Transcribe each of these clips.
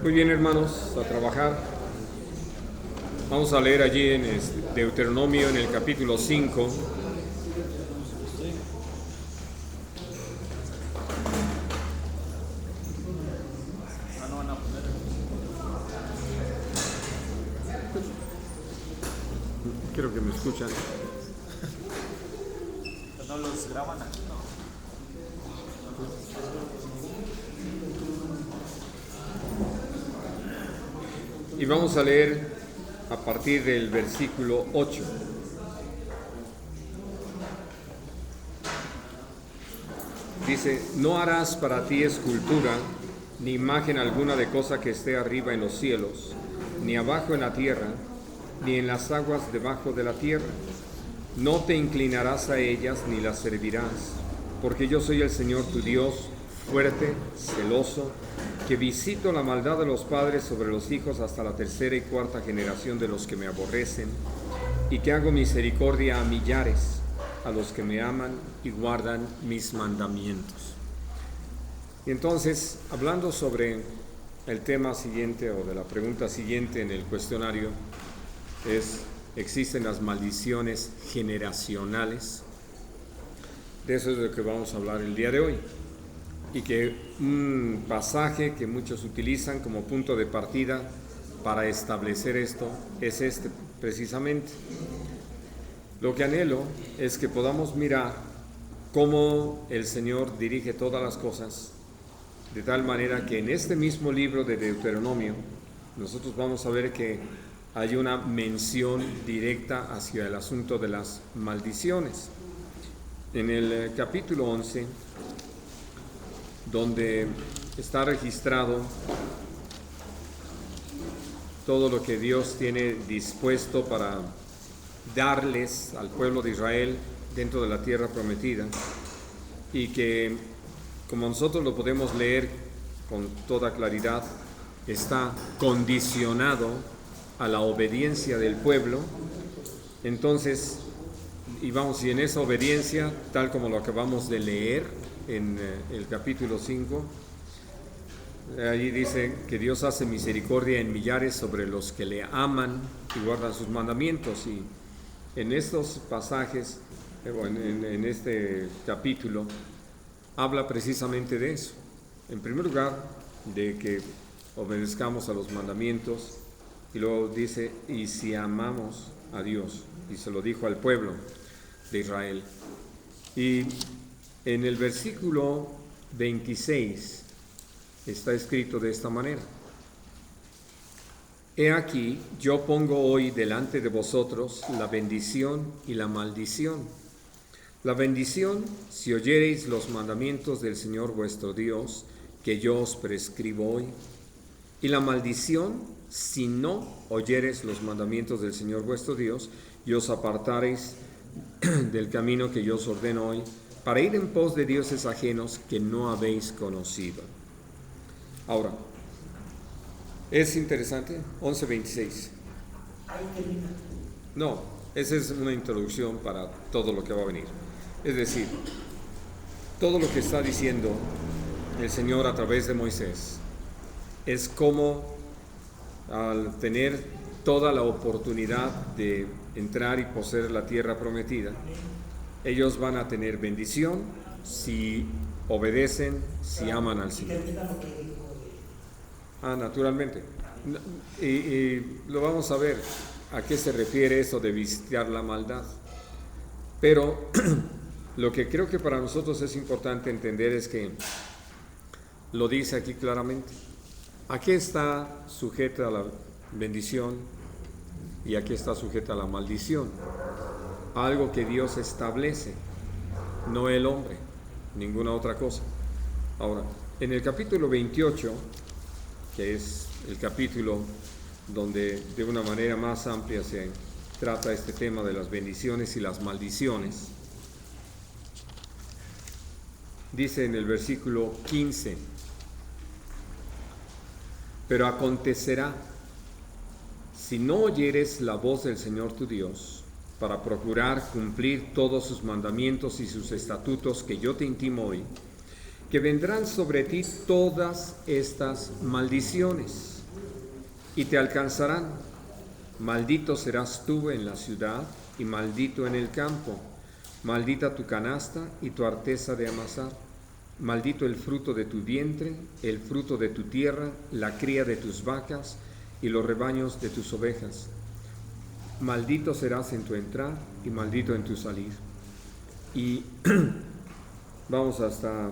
Muy bien, hermanos, a trabajar. Vamos a leer allí en Deuteronomio, en el capítulo 5. Quiero que me escuchan. No los graban aquí, ¿no? Y vamos a leer a partir del versículo 8. Dice: no harás para ti escultura, ni imagen alguna de cosa que esté arriba en los cielos, ni abajo en la tierra, ni en las aguas debajo de la tierra. No te inclinarás a ellas ni las servirás, porque yo soy el Señor tu Dios, fuerte, celoso, que visito la maldad de los padres sobre los hijos hasta la tercera y cuarta generación de los que me aborrecen, y que hago misericordia a millares, a los que me aman y guardan mis mandamientos. Y entonces, hablando sobre el tema siguiente o de la pregunta siguiente en el cuestionario, ¿existen las maldiciones generacionales? De eso es de lo que vamos a hablar el día de hoy. Y que un pasaje que muchos utilizan como punto de partida para establecer esto es este precisamente. Lo que anhelo es que podamos mirar cómo el Señor dirige todas las cosas, de tal manera que en este mismo libro de Deuteronomio nosotros vamos a ver que hay una mención directa hacia el asunto de las maldiciones. En el capítulo 11, donde está registrado todo lo que Dios tiene dispuesto para darles al pueblo de Israel dentro de la tierra prometida, y que, como nosotros lo podemos leer con toda claridad, está condicionado a la obediencia del pueblo. Entonces, y en esa obediencia, tal como lo acabamos de leer en el capítulo 5, allí dice que Dios hace misericordia en millares sobre los que le aman y guardan sus mandamientos. Y en estos pasajes, en este capítulo, habla precisamente de eso. En primer lugar, de que obedezcamos a los mandamientos, y luego dice: y si amamos a Dios, y se lo dijo al pueblo de Israel. Y en el versículo 26 está escrito de esta manera: he aquí, yo pongo hoy delante de vosotros la bendición y la maldición. La bendición, si oyereis los mandamientos del Señor vuestro Dios, que yo os prescribo hoy. Y la maldición, si no oyereis los mandamientos del Señor vuestro Dios, y os apartareis del camino que yo os ordeno hoy, para ir en pos de dioses ajenos que no habéis conocido. Ahora, es interesante, 11:26. Ahí termina. No, esa es una introducción para todo lo que va a venir. Es decir, todo lo que está diciendo el Señor a través de Moisés es como, al tener toda la oportunidad de entrar y poseer la tierra prometida, ellos van a tener bendición si obedecen, si aman al Señor. Naturalmente. Y lo vamos a ver a qué se refiere eso de visitar la maldad. Pero lo que creo que para nosotros es importante entender es que lo dice aquí claramente. ¿A qué está sujeta la bendición y a qué está sujeta la maldición? Algo que Dios establece, no el hombre, ninguna otra cosa. Ahora, en el capítulo 28, que es el capítulo donde de una manera más amplia se trata este tema de las bendiciones y las maldiciones, dice en el versículo 15: pero acontecerá, si no oyeres la voz del Señor tu Dios, para procurar cumplir todos sus mandamientos y sus estatutos que yo te intimo hoy, que vendrán sobre ti todas estas maldiciones y te alcanzarán. Maldito serás tú en la ciudad y maldito en el campo. Maldita tu canasta y tu arteza de amasar. Maldito el fruto de tu vientre, el fruto de tu tierra, la cría de tus vacas y los rebaños de tus ovejas. Maldito serás en tu entrar y maldito en tu salir. Y vamos hasta,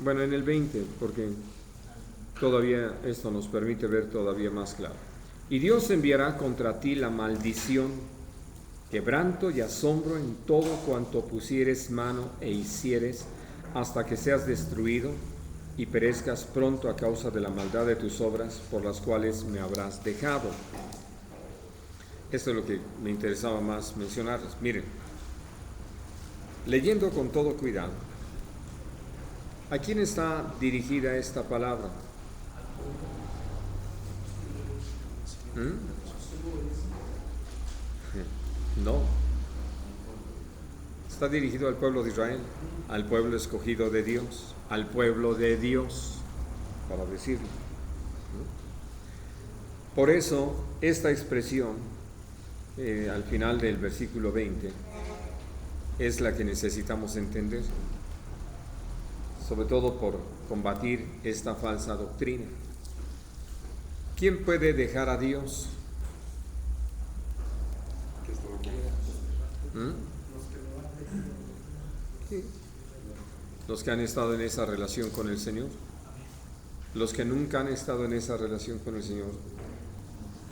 bueno, en el 20, porque todavía esto nos permite ver todavía más claro. Y Dios enviará contra ti la maldición, quebranto y asombro en todo cuanto pusieres mano e hicieres, hasta que seas destruido y perezcas pronto a causa de la maldad de tus obras, por las cuales me habrás dejado. Esto es lo que me interesaba más mencionarles. Miren, leyendo con todo cuidado, ¿a quién está dirigida esta palabra? No. Está dirigido al pueblo de Israel, al pueblo escogido de Dios, al pueblo de Dios, para decirlo. Por eso, esta expresión, al final del versículo 20, es la que necesitamos entender, sobre todo por combatir esta falsa doctrina. ¿Quién puede dejar a Dios? Sí. Los que han estado en esa relación con el Señor. Los que nunca han estado en esa relación con el Señor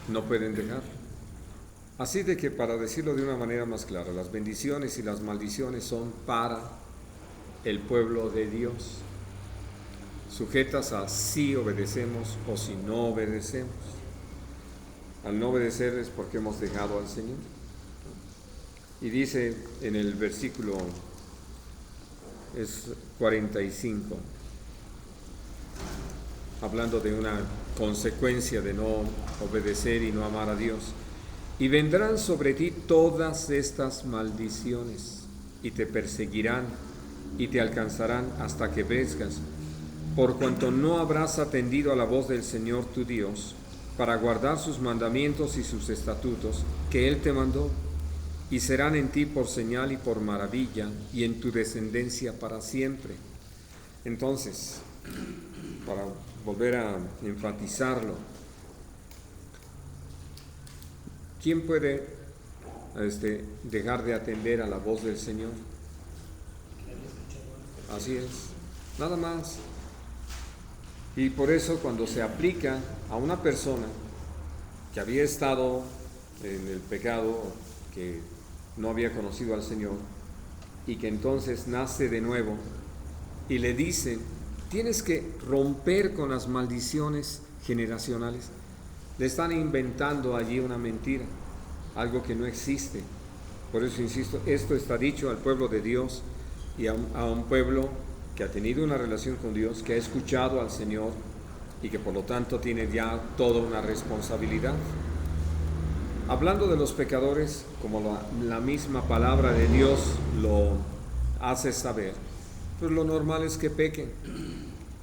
no pueden dejar. Así de que, para decirlo de una manera más clara, las bendiciones y las maldiciones son para el pueblo de Dios, sujetas a si obedecemos o si no obedecemos. Al no obedecer es porque hemos dejado al Señor. Y dice en el versículo 45, hablando de una consecuencia de no obedecer y no amar a Dios: y vendrán sobre ti todas estas maldiciones, y te perseguirán y te alcanzarán hasta que perezcas, por cuanto no habrás atendido a la voz del Señor tu Dios, para guardar sus mandamientos y sus estatutos que Él te mandó, y serán en ti por señal y por maravilla, y en tu descendencia para siempre. Entonces, para volver a enfatizarlo, ¿quién puede dejar de atender a la voz del Señor? Así es, nada más. Y por eso, cuando se aplica a una persona que había estado en el pecado, que no había conocido al Señor, y que entonces nace de nuevo, y le dicen: tienes que romper con las maldiciones generacionales, le están inventando allí una mentira, algo que no existe. Por eso insisto, esto está dicho al pueblo de Dios y a un pueblo que ha tenido una relación con Dios, que ha escuchado al Señor y que por lo tanto tiene ya toda una responsabilidad. Hablando de los pecadores, como la misma palabra de Dios lo hace saber, pues lo normal es que pequen,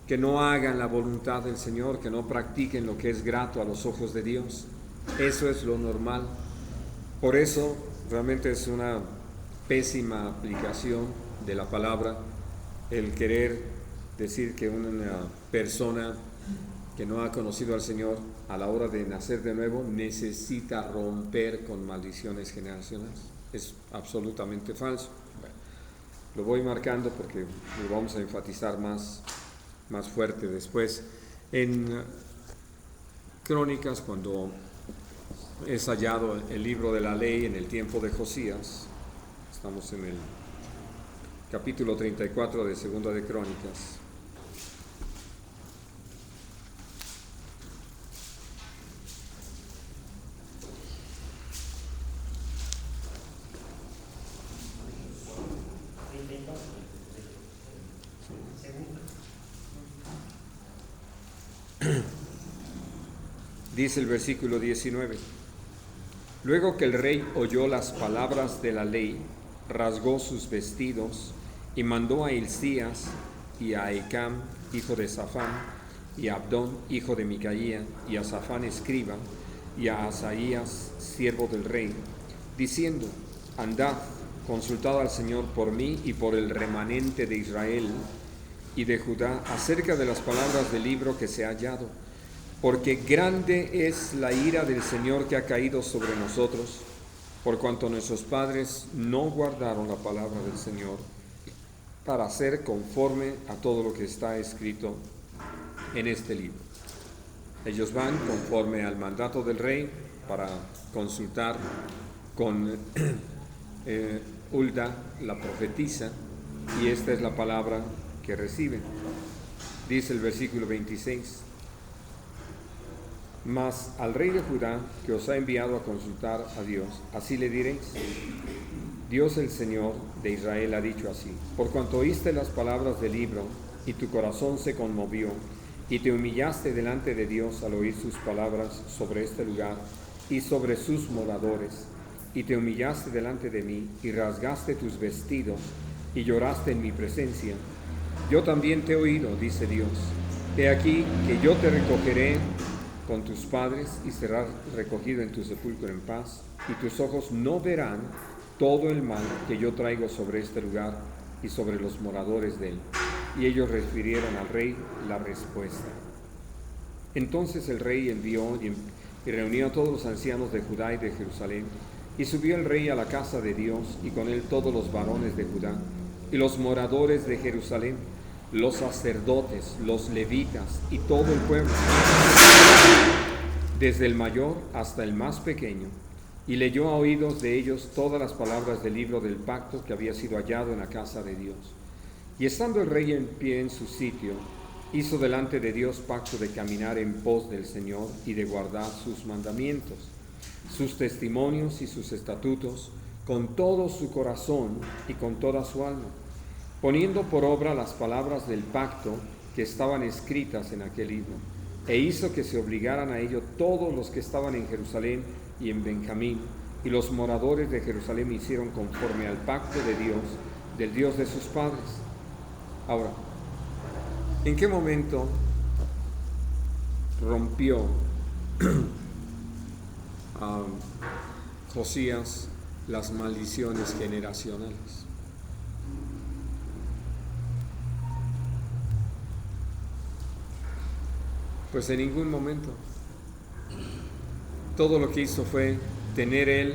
que no hagan la voluntad del Señor, que no practiquen lo que es grato a los ojos de Dios. Eso es lo normal. Por eso realmente es una pésima aplicación de la palabra el querer decir que una persona que no ha conocido al Señor, a la hora de nacer de nuevo, necesita romper con maldiciones generacionales. Es absolutamente falso. Lo voy marcando porque lo vamos a enfatizar más fuerte después. En Crónicas, cuando es hallado el libro de la ley en el tiempo de Josías, estamos en el capítulo 34 de Segunda de Crónicas. Dice el versículo 19: luego que el rey oyó las palabras de la ley rasgó sus vestidos y mandó a Hilcías y a Ahicam, hijo de Safán, y a Abdón, hijo de Micaía, y a Safán, escriba, y a Asaías, siervo del rey, diciendo: andad, consultad al Señor por mí y por el remanente de Israel y de Judá acerca de las palabras del libro que se ha hallado, porque grande es la ira del Señor que ha caído sobre nosotros, por cuanto nuestros padres no guardaron la palabra del Señor para hacer conforme a todo lo que está escrito en este libro. Ellos van conforme al mandato del rey para consultar con Hulda, la profetisa, y esta es la palabra que reciben. Dice el versículo 26: mas al rey de Judá, que os ha enviado a consultar a Dios, así le diréis: Dios el Señor de Israel ha dicho así: por cuanto oíste las palabras del libro y tu corazón se conmovió y te humillaste delante de Dios al oír sus palabras sobre este lugar y sobre sus moradores, y te humillaste delante de mí y rasgaste tus vestidos y lloraste en mi presencia, yo también te he oído, dice Dios. He aquí que yo te recogeré con tus padres y serás recogido en tu sepulcro en paz, y tus ojos no verán todo el mal que yo traigo sobre este lugar y sobre los moradores de él. Y ellos refirieron al rey la respuesta. Entonces el rey envió y reunió a todos los ancianos de Judá y de Jerusalén, y subió el rey a la casa de Dios, y con él todos los varones de Judá y los moradores de Jerusalén, los sacerdotes, los levitas y todo el pueblo, desde el mayor hasta el más pequeño, y leyó a oídos de ellos todas las palabras del libro del pacto que había sido hallado en la casa de Dios. Y estando el rey en pie en su sitio, hizo delante de Dios pacto de caminar en pos del Señor y de guardar sus mandamientos, sus testimonios y sus estatutos, con todo su corazón y con toda su alma, poniendo por obra las palabras del pacto que estaban escritas en aquel libro. E hizo que se obligaran a ello todos los que estaban en Jerusalén y en Benjamín, y los moradores de Jerusalén hicieron conforme al pacto de Dios, del Dios de sus padres. Ahora, ¿en qué momento rompió Josías las maldiciones generacionales? Pues en ningún momento. Todo lo que hizo fue tener él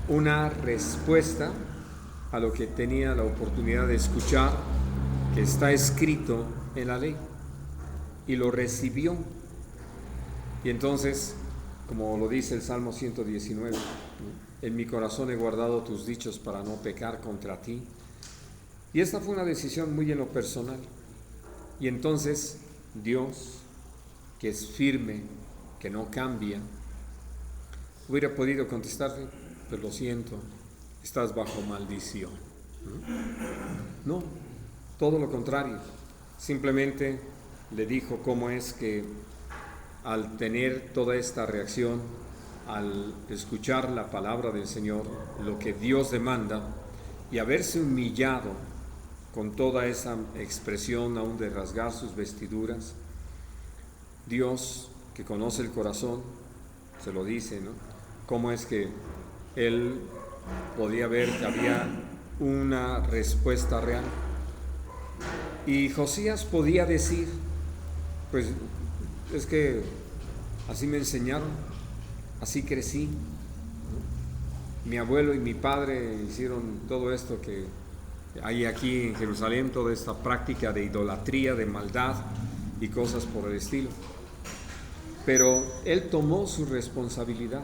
una respuesta a lo que tenía la oportunidad de escuchar, que está escrito en la ley, y lo recibió. Y entonces, como lo dice el Salmo 119, en mi corazón he guardado tus dichos para no pecar contra ti. Y esta fue una decisión muy en lo personal. Y entonces Dios, que es firme, que no cambia, hubiera podido contestarle: pero lo siento, estás bajo maldición. No, todo lo contrario. Simplemente le dijo cómo es que al tener toda esta reacción, al escuchar la palabra del Señor, lo que Dios demanda, y haberse humillado con toda esa expresión aún de rasgar sus vestiduras, Dios, que conoce el corazón, se lo dice, ¿no? Cómo es que él podía ver que había una respuesta real. Y Josías podía decir: pues es que así me enseñaron, así crecí, ¿no? Mi abuelo y mi padre hicieron todo esto que hay aquí en Jerusalén, toda esta práctica de idolatría, de maldad y cosas por el estilo. Pero él tomó su responsabilidad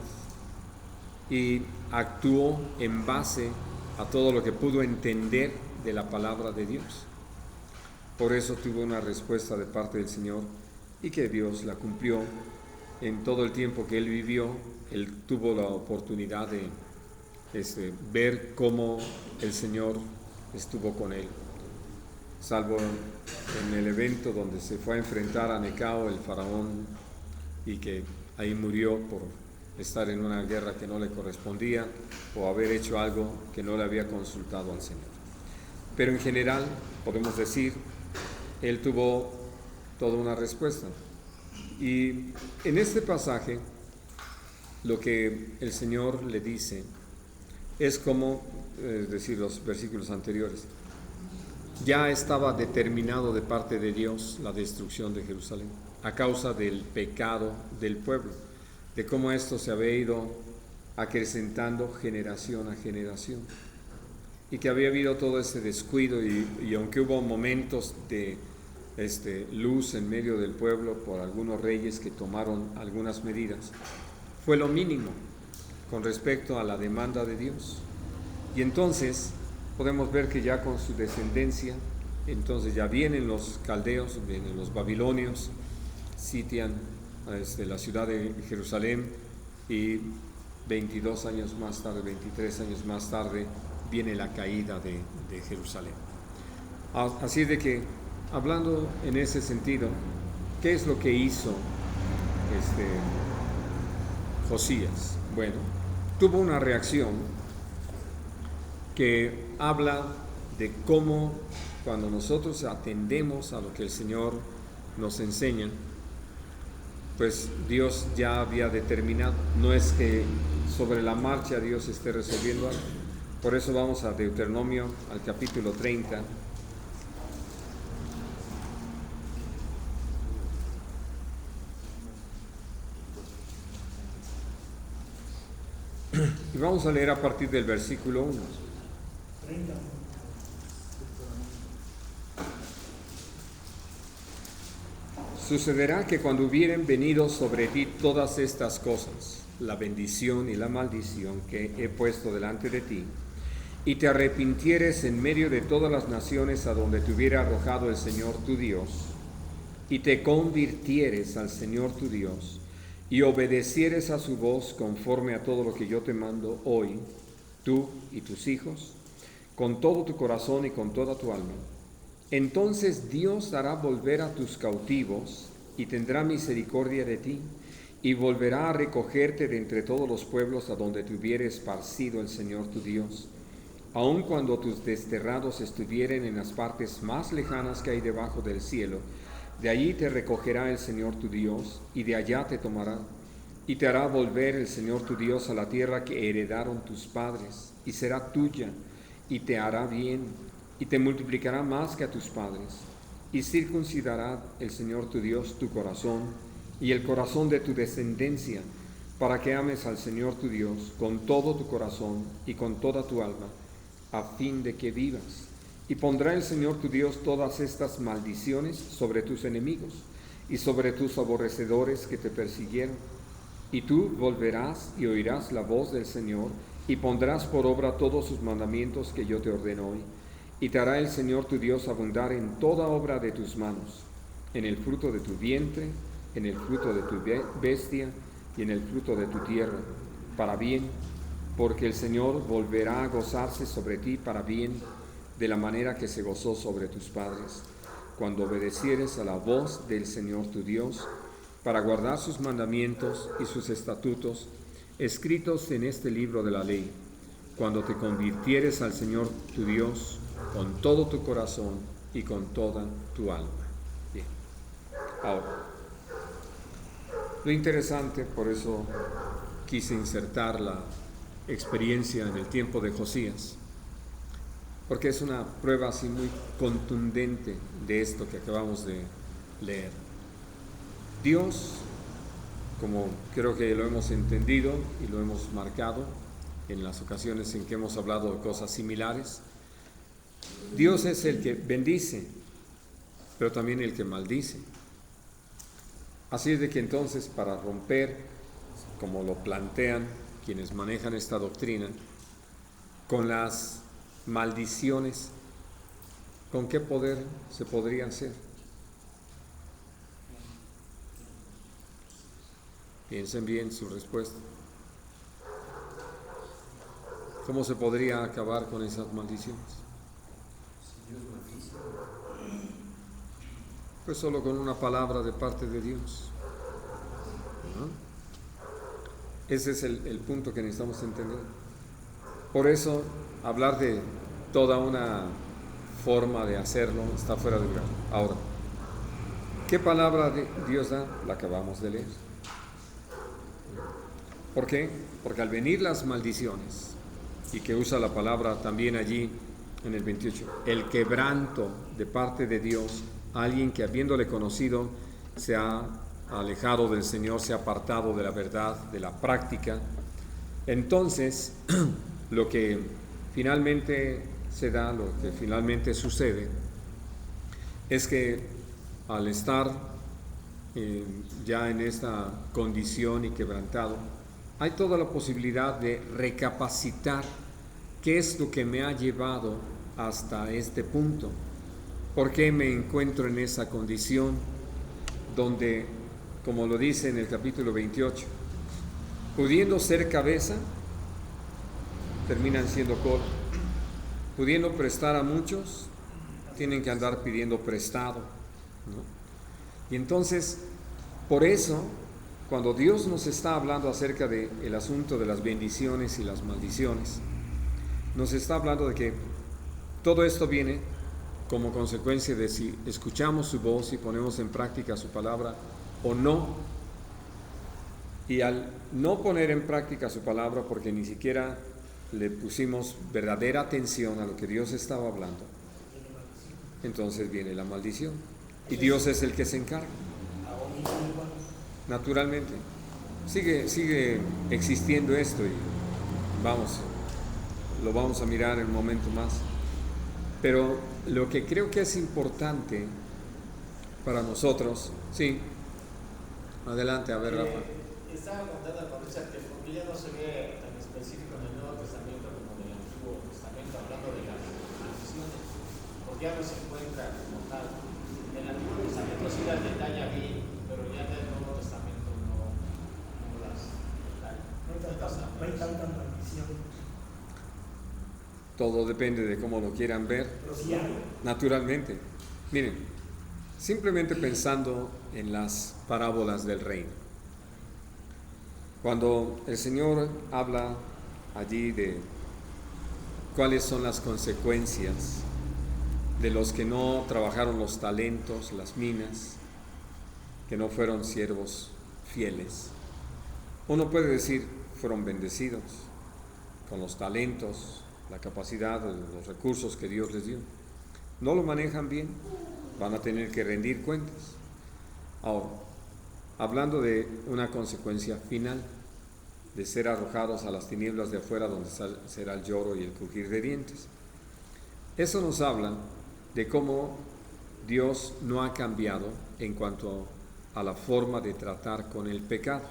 y actuó en base a todo lo que pudo entender de la palabra de Dios. Por eso tuvo una respuesta de parte del Señor, y que Dios la cumplió. En todo el tiempo que él vivió, él tuvo la oportunidad de ver cómo el Señor estuvo con él, salvo en el evento donde se fue a enfrentar a Necao, el faraón, y que ahí murió por estar en una guerra que no le correspondía o haber hecho algo que no le había consultado al Señor. Pero en general, podemos decir, él tuvo toda una respuesta. Y en este pasaje, lo que el Señor le dice es como, es decir, los versículos anteriores, ya estaba determinado de parte de Dios la destrucción de Jerusalén a causa del pecado del pueblo, de cómo esto se había ido acrecentando generación a generación y que había habido todo ese descuido y aunque hubo momentos de luz en medio del pueblo por algunos reyes que tomaron algunas medidas, fue lo mínimo con respecto a la demanda de Dios. Y entonces podemos ver que ya con su descendencia, entonces ya vienen los caldeos, vienen los babilonios, sitian la ciudad de Jerusalén y 22 años más tarde, 23 años más tarde, viene la caída de Jerusalén. Así de que, hablando en ese sentido, ¿qué es lo que hizo Josías? Bueno, tuvo una reacción que habla de cómo cuando nosotros atendemos a lo que el Señor nos enseña, pues Dios ya había determinado, no es que sobre la marcha Dios esté resolviendo algo. Por eso vamos a Deuteronomio, al capítulo 30. Y vamos a leer a partir del versículo 1. 30. Sucederá que cuando hubieren venido sobre ti todas estas cosas, la bendición y la maldición que he puesto delante de ti, y te arrepintieres en medio de todas las naciones a donde te hubiera arrojado el Señor tu Dios, y te convirtieres al Señor tu Dios, y obedecieres a su voz conforme a todo lo que yo te mando hoy, tú y tus hijos, con todo tu corazón y con toda tu alma, entonces Dios hará volver a tus cautivos y tendrá misericordia de ti, y volverá a recogerte de entre todos los pueblos a donde te hubiere esparcido el Señor tu Dios, aun cuando tus desterrados estuvieren en las partes más lejanas que hay debajo del cielo. De allí te recogerá el Señor tu Dios, y de allá te tomará, y te hará volver el Señor tu Dios a la tierra que heredaron tus padres, y será tuya, y te hará bien, y te multiplicará más que a tus padres, y circuncidará el Señor tu Dios tu corazón, y el corazón de tu descendencia, para que ames al Señor tu Dios con todo tu corazón y con toda tu alma, a fin de que vivas. Y pondrá el Señor tu Dios todas estas maldiciones sobre tus enemigos y sobre tus aborrecedores que te persiguieron. Y tú volverás y oirás la voz del Señor, y pondrás por obra todos sus mandamientos que yo te ordeno hoy. Y te hará el Señor tu Dios abundar en toda obra de tus manos, en el fruto de tu vientre, en el fruto de tu bestia y en el fruto de tu tierra, para bien, porque el Señor volverá a gozarse sobre ti para bien, de la manera que se gozó sobre tus padres, cuando obedecieres a la voz del Señor tu Dios, para guardar sus mandamientos y sus estatutos, escritos en este libro de la ley, cuando te convirtieres al Señor tu Dios, con todo tu corazón y con toda tu alma. Bien. Ahora, lo interesante, por eso quise insertar la experiencia en el tiempo de Josías, porque es una prueba así muy contundente de esto que acabamos de leer. Dios, como creo que lo hemos entendido y lo hemos marcado en las ocasiones en que hemos hablado de cosas similares, Dios es el que bendice, pero también el que maldice. Así es de que entonces, para romper, como lo plantean quienes manejan esta doctrina, con las maldiciones, ¿con qué poder se podría hacer? Piensen bien su respuesta. ¿Cómo se podría acabar con esas maldiciones? Pues solo con una palabra de parte de Dios, ¿no? Ese es el punto que necesitamos entender. Por eso, hablar de toda una forma de hacerlo está fuera de lugar. Ahora, ¿qué palabra de Dios da? La acabamos de leer. ¿Por qué? Porque al venir las maldiciones, y que usa la palabra también allí en el 28, el quebranto de parte de Dios, alguien que habiéndole conocido se ha alejado del Señor, se ha apartado de la verdad, de la práctica, entonces lo que finalmente se da, lo que finalmente sucede, es que al estar ya en esta condición y quebrantado, hay toda la posibilidad de recapacitar qué es lo que me ha llevado hasta este punto, por qué me encuentro en esa condición donde, como lo dice en el capítulo 28, pudiendo ser cabeza, terminan siendo cola, pudiendo prestar a muchos, tienen que andar pidiendo prestado, ¿no? Y entonces, por eso, cuando Dios nos está hablando acerca del asunto de las bendiciones y las maldiciones, nos está hablando de que todo esto viene como consecuencia de si escuchamos su voz y ponemos en práctica su palabra o no. Y al no poner en práctica su palabra porque ni siquiera le pusimos verdadera atención a lo que Dios estaba hablando, entonces viene la maldición. Y Dios es el que se encarga. Naturalmente. Sigue existiendo esto y lo vamos a mirar en un momento más. Pero lo que creo que es importante para nosotros, sí. Adelante, a ver, Rafa. Estaba contando con Richard que porque ya no se ve tan específico en el Nuevo Testamento como en el Antiguo Testamento, hablando de las maldiciones, porque ya no se encuentra como tal. En el Antiguo Testamento sí las detalla bien, pero ya en el Nuevo Testamento no las detalla. No hay tanta maldición. Todo depende de cómo lo quieran ver. Naturalmente. Miren, simplemente pensando en las parábolas del reino. Cuando el Señor habla allí de cuáles son las consecuencias de los que no trabajaron los talentos, las minas, que no fueron siervos fieles, uno puede decir, fueron bendecidos con los talentos, la capacidad, los recursos que Dios les dio. No lo manejan bien, van a tener que rendir cuentas. Ahora, hablando de una consecuencia final, de ser arrojados a las tinieblas de afuera donde será el lloro y el crujir de dientes. Eso nos habla de cómo Dios no ha cambiado en cuanto a la forma de tratar con el pecado.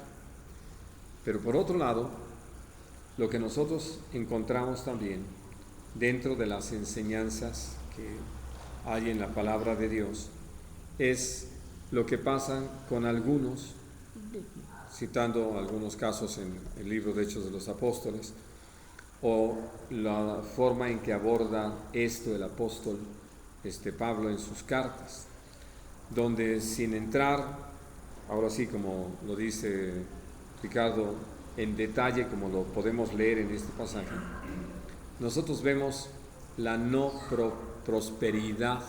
Pero por otro lado, lo que nosotros encontramos también dentro de las enseñanzas que hay en la palabra de Dios es lo que pasa con algunos, citando algunos casos en el libro de Hechos de los Apóstoles, o la forma en que aborda esto el apóstol Pablo en sus cartas, donde sin entrar, ahora sí como lo dice Ricardo, en detalle como lo podemos leer en este pasaje, nosotros vemos la no prosperidad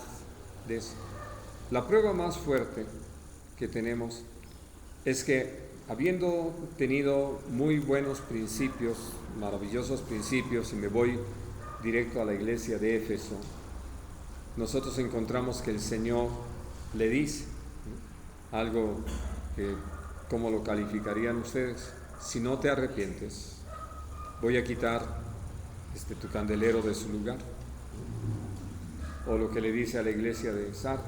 de eso. La prueba más fuerte que tenemos es que habiendo tenido muy buenos principios, maravillosos principios, y me voy directo a la iglesia de Éfeso, nosotros encontramos que el Señor le dice, ¿no?, algo que, ¿cómo lo calificarían ustedes? Si no te arrepientes, voy a quitar tu candelero de su lugar. O lo que le dice a la iglesia de Sardis,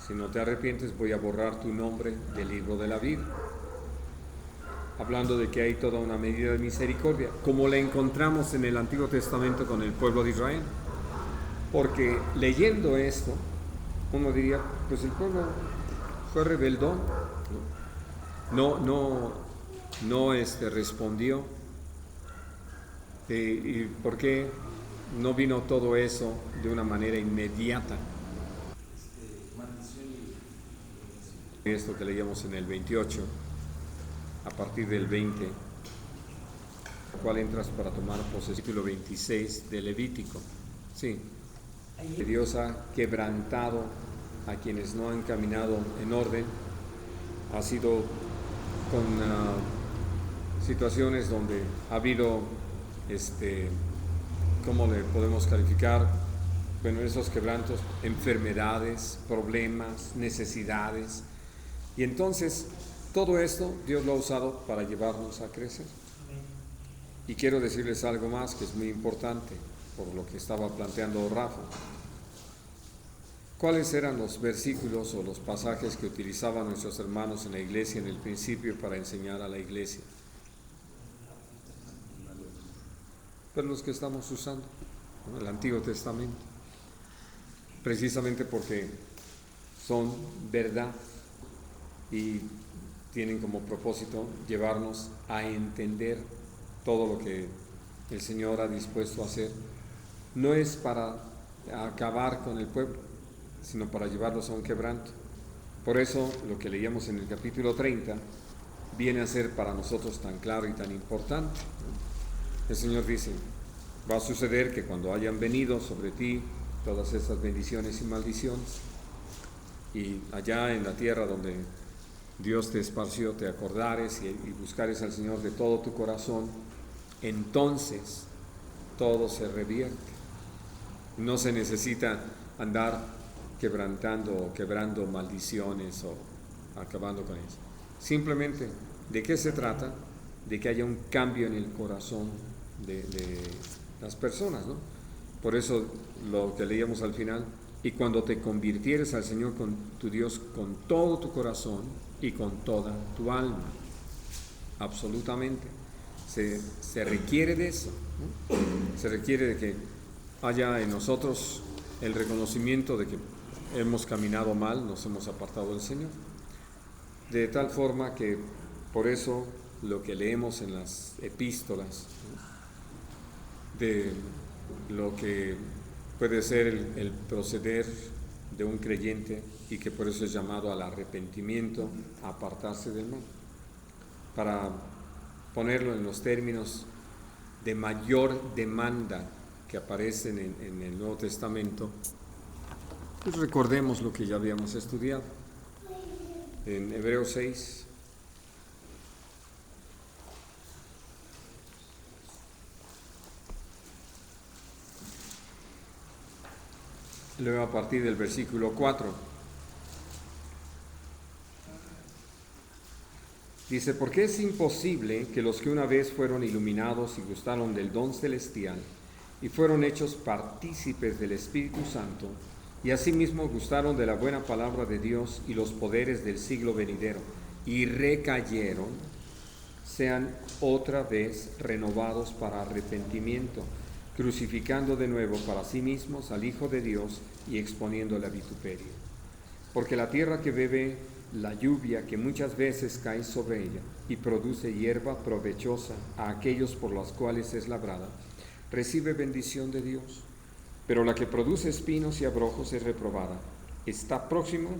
si no te arrepientes, voy a borrar tu nombre del libro de la vida. Hablando de que hay toda una medida de misericordia, como la encontramos en el Antiguo Testamento con el pueblo de Israel. Porque leyendo esto, uno diría, pues el pueblo fue rebeldón, no respondió. ¿Y por qué no vino todo eso de una manera inmediata? Esto que leíamos en el 28, a partir del 20, cual entras para tomar posesión, capítulo 26 de Levítico. Sí, que Dios ha quebrantado a quienes no han caminado en orden, ha sido con situaciones donde ha habido, ¿cómo le podemos calificar? Bueno, esos quebrantos, enfermedades, problemas, necesidades. Y entonces, todo esto Dios lo ha usado para llevarnos a crecer. Y quiero decirles algo más que es muy importante, por lo que estaba planteando Rafa. ¿Cuáles eran los versículos o los pasajes que utilizaban nuestros hermanos en la iglesia en el principio para enseñar a la iglesia? Pero los que estamos usando, ¿no? El Antiguo Testamento. Precisamente porque son verdad y tienen como propósito llevarnos a entender todo lo que el Señor ha dispuesto a hacer. No es para acabar con el pueblo, sino para llevarlos a un quebranto. Por eso lo que leíamos en el capítulo 30 viene a ser para nosotros tan claro y tan importante. El Señor dice, va a suceder que cuando hayan venido sobre ti todas estas bendiciones y maldiciones, y allá en la tierra donde Dios te esparció, te acordares y buscares al Señor de todo tu corazón, entonces todo se revierte. No se necesita andar quebrantando o quebrando maldiciones o acabando con eso. Simplemente, ¿de qué se trata? De que haya un cambio en el corazón de las personas, ¿no? Por eso lo que leíamos al final, y cuando te convirtieres al Señor con tu Dios con todo tu corazón y con toda tu alma, absolutamente, se requiere de eso, ¿no? Se requiere de que haya en nosotros el reconocimiento de que hemos caminado mal, nos hemos apartado del Señor, de tal forma que por eso lo que leemos en las epístolas, ¿no? De lo que puede ser el proceder de un creyente y que por eso es llamado al arrepentimiento, a apartarse del mal. Para ponerlo en los términos de mayor demanda que aparecen en el Nuevo Testamento, pues recordemos lo que ya habíamos estudiado en Hebreos 6. Luego a partir del versículo 4, dice, porque es imposible que los que una vez fueron iluminados y gustaron del don celestial y fueron hechos partícipes del Espíritu Santo y asimismo gustaron de la buena palabra de Dios y los poderes del siglo venidero y recayeron, sean otra vez renovados para arrepentimiento, crucificando de nuevo para sí mismos al Hijo de Dios y exponiéndole a vituperio. Porque la tierra que bebe la lluvia que muchas veces cae sobre ella y produce hierba provechosa a aquellos por los cuales es labrada, recibe bendición de Dios. Pero la que produce espinos y abrojos es reprobada, está próxima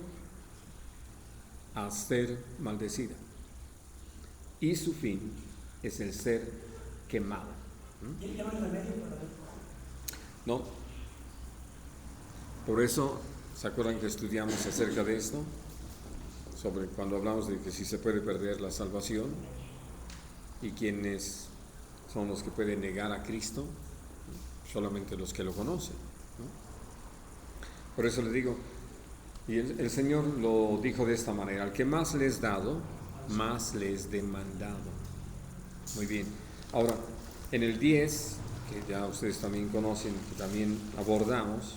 a ser maldecida, y su fin es el ser quemada. No. Por eso, ¿se acuerdan que estudiamos acerca de esto? Sobre cuando hablamos de que si se puede perder la salvación y quiénes son los que pueden negar a Cristo, solamente los que lo conocen, ¿no? Por eso le digo, y el Señor lo dijo de esta manera, al que más les dado, más les demandado. Muy bien. Ahora, en el 10, que ya ustedes también conocen, que también abordamos,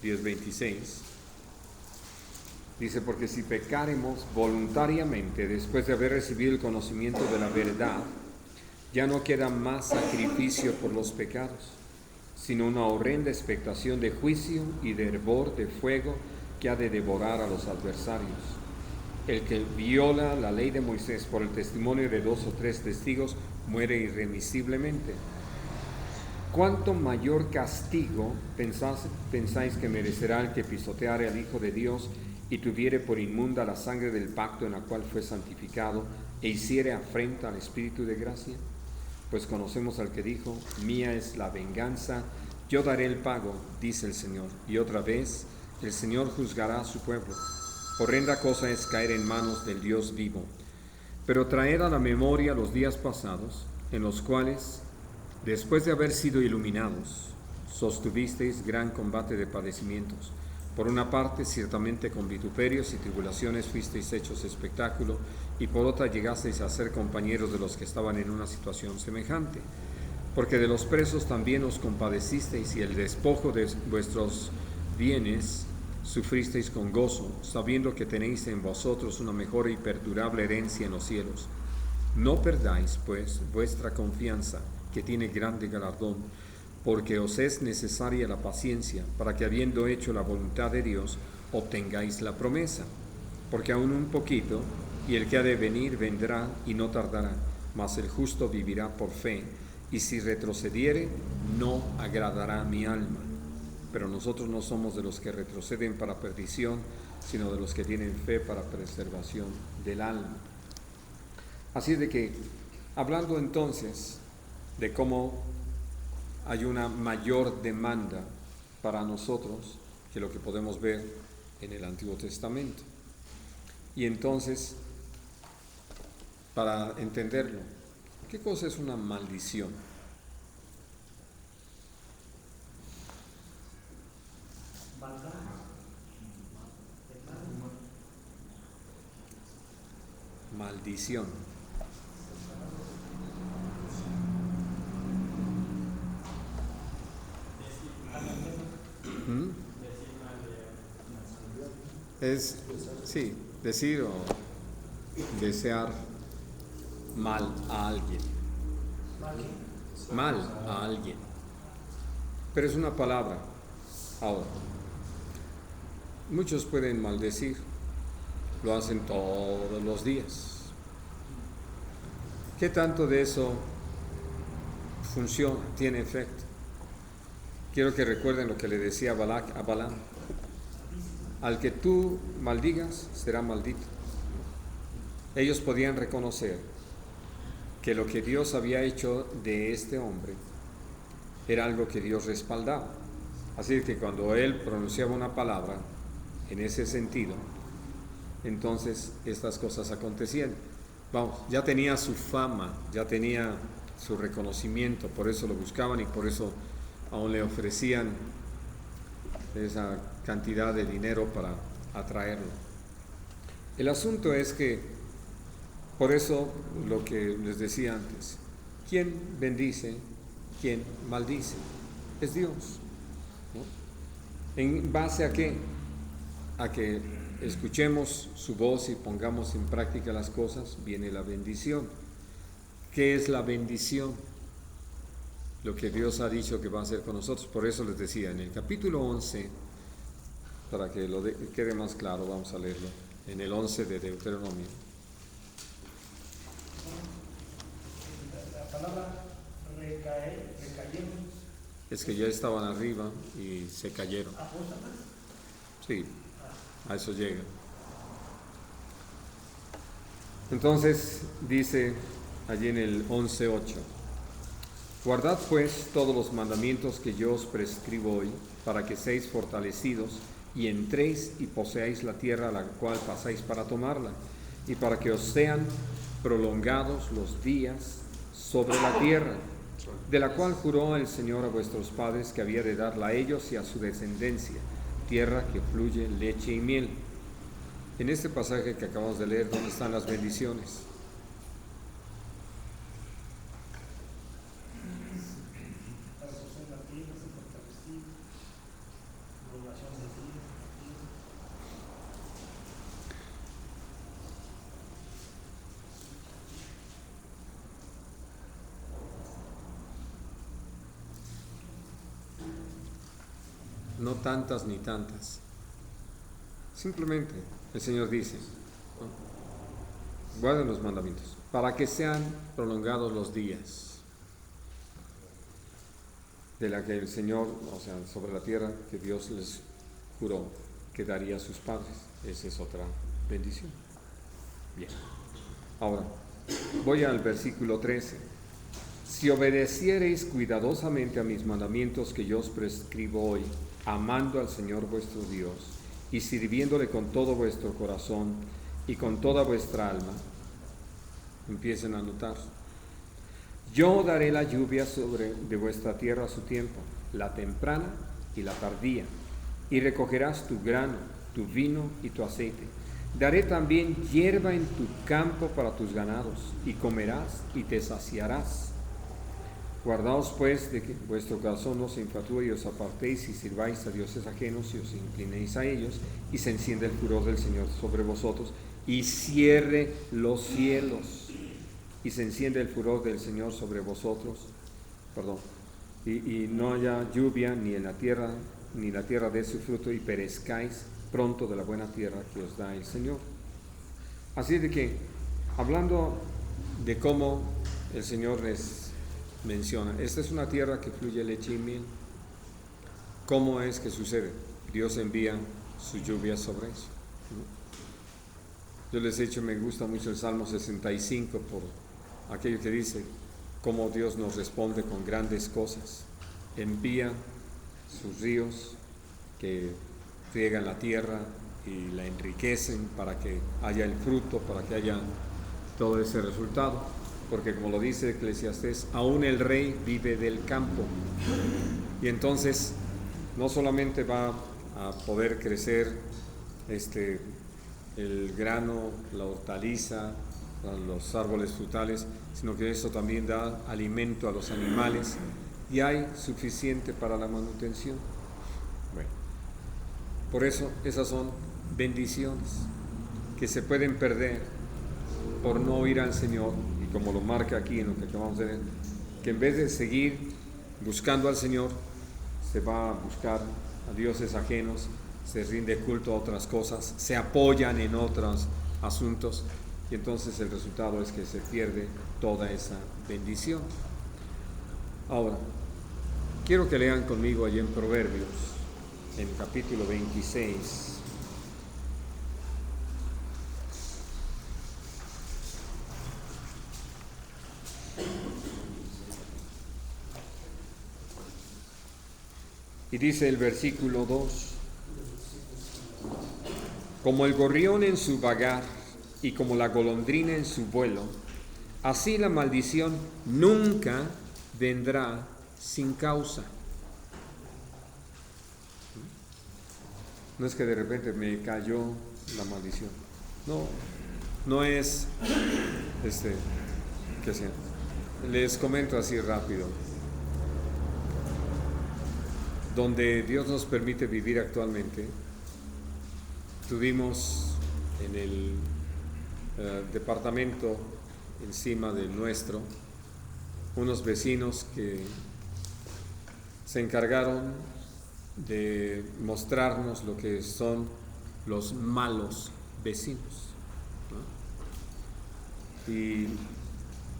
10:26, dice, porque si pecáremos voluntariamente después de haber recibido el conocimiento de la verdad, ya no queda más sacrificio por los pecados, sino una horrenda expectación de juicio y de hervor de fuego que ha de devorar a los adversarios. El que viola la ley de Moisés por el testimonio de 2 o 3 testigos muere irremisiblemente. ¿Cuánto mayor castigo pensáis que merecerá el que pisoteare al Hijo de Dios y tuviere por inmunda la sangre del pacto en la cual fue santificado, e hiciere afrenta al Espíritu de gracia? Pues conocemos al que dijo: mía es la venganza, yo daré el pago, dice el Señor. Y otra vez, el Señor juzgará a su pueblo. Horrenda cosa es caer en manos del Dios vivo. Pero traed a la memoria los días pasados, en los cuales, después de haber sido iluminados, sostuvisteis gran combate de padecimientos. Por una parte, ciertamente con vituperios y tribulaciones fuisteis hechos espectáculo, y por otra llegasteis a ser compañeros de los que estaban en una situación semejante. Porque de los presos también os compadecisteis, y el despojo de vuestros bienes sufristeis con gozo, sabiendo que tenéis en vosotros una mejor y perdurable herencia en los cielos. No perdáis, pues, vuestra confianza, que tiene grande galardón, porque os es necesaria la paciencia, para que, habiendo hecho la voluntad de Dios, obtengáis la promesa. Porque aún un poquito, y el que ha de venir vendrá y no tardará, mas el justo vivirá por fe, y si retrocediere, no agradará mi alma. Pero nosotros no somos de los que retroceden para perdición, sino de los que tienen fe para preservación del alma. Así de que, hablando entonces de cómo hay una mayor demanda para nosotros que lo que podemos ver en el Antiguo Testamento. Y entonces, para entenderlo, ¿qué cosa es una maldición? Maldición. Es, sí, decir o desear mal a alguien. Mal a alguien. Pero es una palabra. Ahora, muchos pueden maldecir, lo hacen todos los días. ¿Qué tanto de eso funciona, tiene efecto? Quiero que recuerden lo que le decía Balac a Balaam: al que tú maldigas será maldito. Ellos podían reconocer que lo que Dios había hecho de este hombre era algo que Dios respaldaba. Así que cuando él pronunciaba una palabra en ese sentido, entonces estas cosas acontecían. Vamos, ya tenía su fama, ya tenía su reconocimiento, por eso lo buscaban y por eso aún le ofrecían esa cantidad de dinero para atraerlo. El asunto es que, por eso lo que les decía antes, ¿quién bendice? ¿Quién maldice? Es Dios, ¿no? ¿En base a qué? A que escuchemos su voz y pongamos en práctica las cosas, viene la bendición. ¿Qué es la bendición? Lo que Dios ha dicho que va a hacer con nosotros. Por eso les decía, en el capítulo 11, para que quede más claro, vamos a leerlo, en el 11 de Deuteronomio. La palabra recayeron. Es que ya estaban arriba y se cayeron. Sí, a eso llega. Entonces dice allí en el 11:8: guardad pues todos los mandamientos que yo os prescribo hoy, para que seáis fortalecidos y entréis y poseáis la tierra a la cual pasáis para tomarla, y para que os sean prolongados los días sobre la tierra, de la cual juró el Señor a vuestros padres que había de darla a ellos y a su descendencia, tierra que fluye leche y miel. En este pasaje que acabamos de leer, ¿dónde están las bendiciones? No tantas ni tantas. Simplemente el Señor dice, ¿no? Guarden los mandamientos para que sean prolongados los días de la que el Señor, o sea, sobre la tierra que Dios les juró. que daría a sus padres. Esa es otra bendición. Bien. Ahora, voy al versículo 13. Si obedeciereis cuidadosamente a mis mandamientos que yo os prescribo hoy, amando al Señor vuestro Dios y sirviéndole con todo vuestro corazón y con toda vuestra alma, empiecen a notar. Yo daré la lluvia de vuestra tierra a su tiempo, la temprana y la tardía, y recogerás tu grano, tu vino y tu aceite. Daré también hierba en tu campo para tus ganados, y comerás y te saciarás. Guardaos pues de que vuestro corazón no se infratúe y os apartéis y sirváis a dioses ajenos y os inclinéis a ellos, y se enciende el furor del Señor sobre vosotros, y cierre los cielos, y se enciende el furor del Señor sobre vosotros, y no haya lluvia ni en la tierra, ni la tierra dé su fruto, y perezcáis pronto de la buena tierra que os da el Señor. Así de que, hablando de cómo el Señor les menciona, esta es una tierra que fluye leche y miel. ¿Cómo es que sucede? Dios envía su lluvia sobre eso. Yo les he dicho, me gusta mucho el Salmo 65 por aquello que dice cómo Dios nos responde con grandes cosas. Envía sus ríos que riegan la tierra y la enriquecen para que haya el fruto, para que haya todo ese resultado, porque como lo dice Eclesiastés, aún el rey vive del campo, y entonces no solamente va a poder crecer el grano, la hortaliza, los árboles frutales, sino que eso también da alimento a los animales y hay suficiente para la manutención. Bueno, por eso esas son bendiciones que se pueden perder por no oír al Señor, y como lo marca aquí en lo que acabamos de ver, que en vez de seguir buscando al Señor, se va a buscar a dioses ajenos, se rinde culto a otras cosas, se apoyan en otros asuntos, y entonces el resultado es que se pierde toda esa bendición. Ahora, quiero que lean conmigo allí en Proverbios, en el capítulo 26. Y dice el versículo 2: como el gorrión en su vagar y como la golondrina en su vuelo, así la maldición nunca vendrá sin causa. No es que de repente me cayó la maldición. No es que sea. Les comento así rápido. Donde Dios nos permite vivir actualmente, tuvimos en el departamento encima del nuestro unos vecinos que se encargaron de mostrarnos lo que son los malos vecinos, ¿no? Y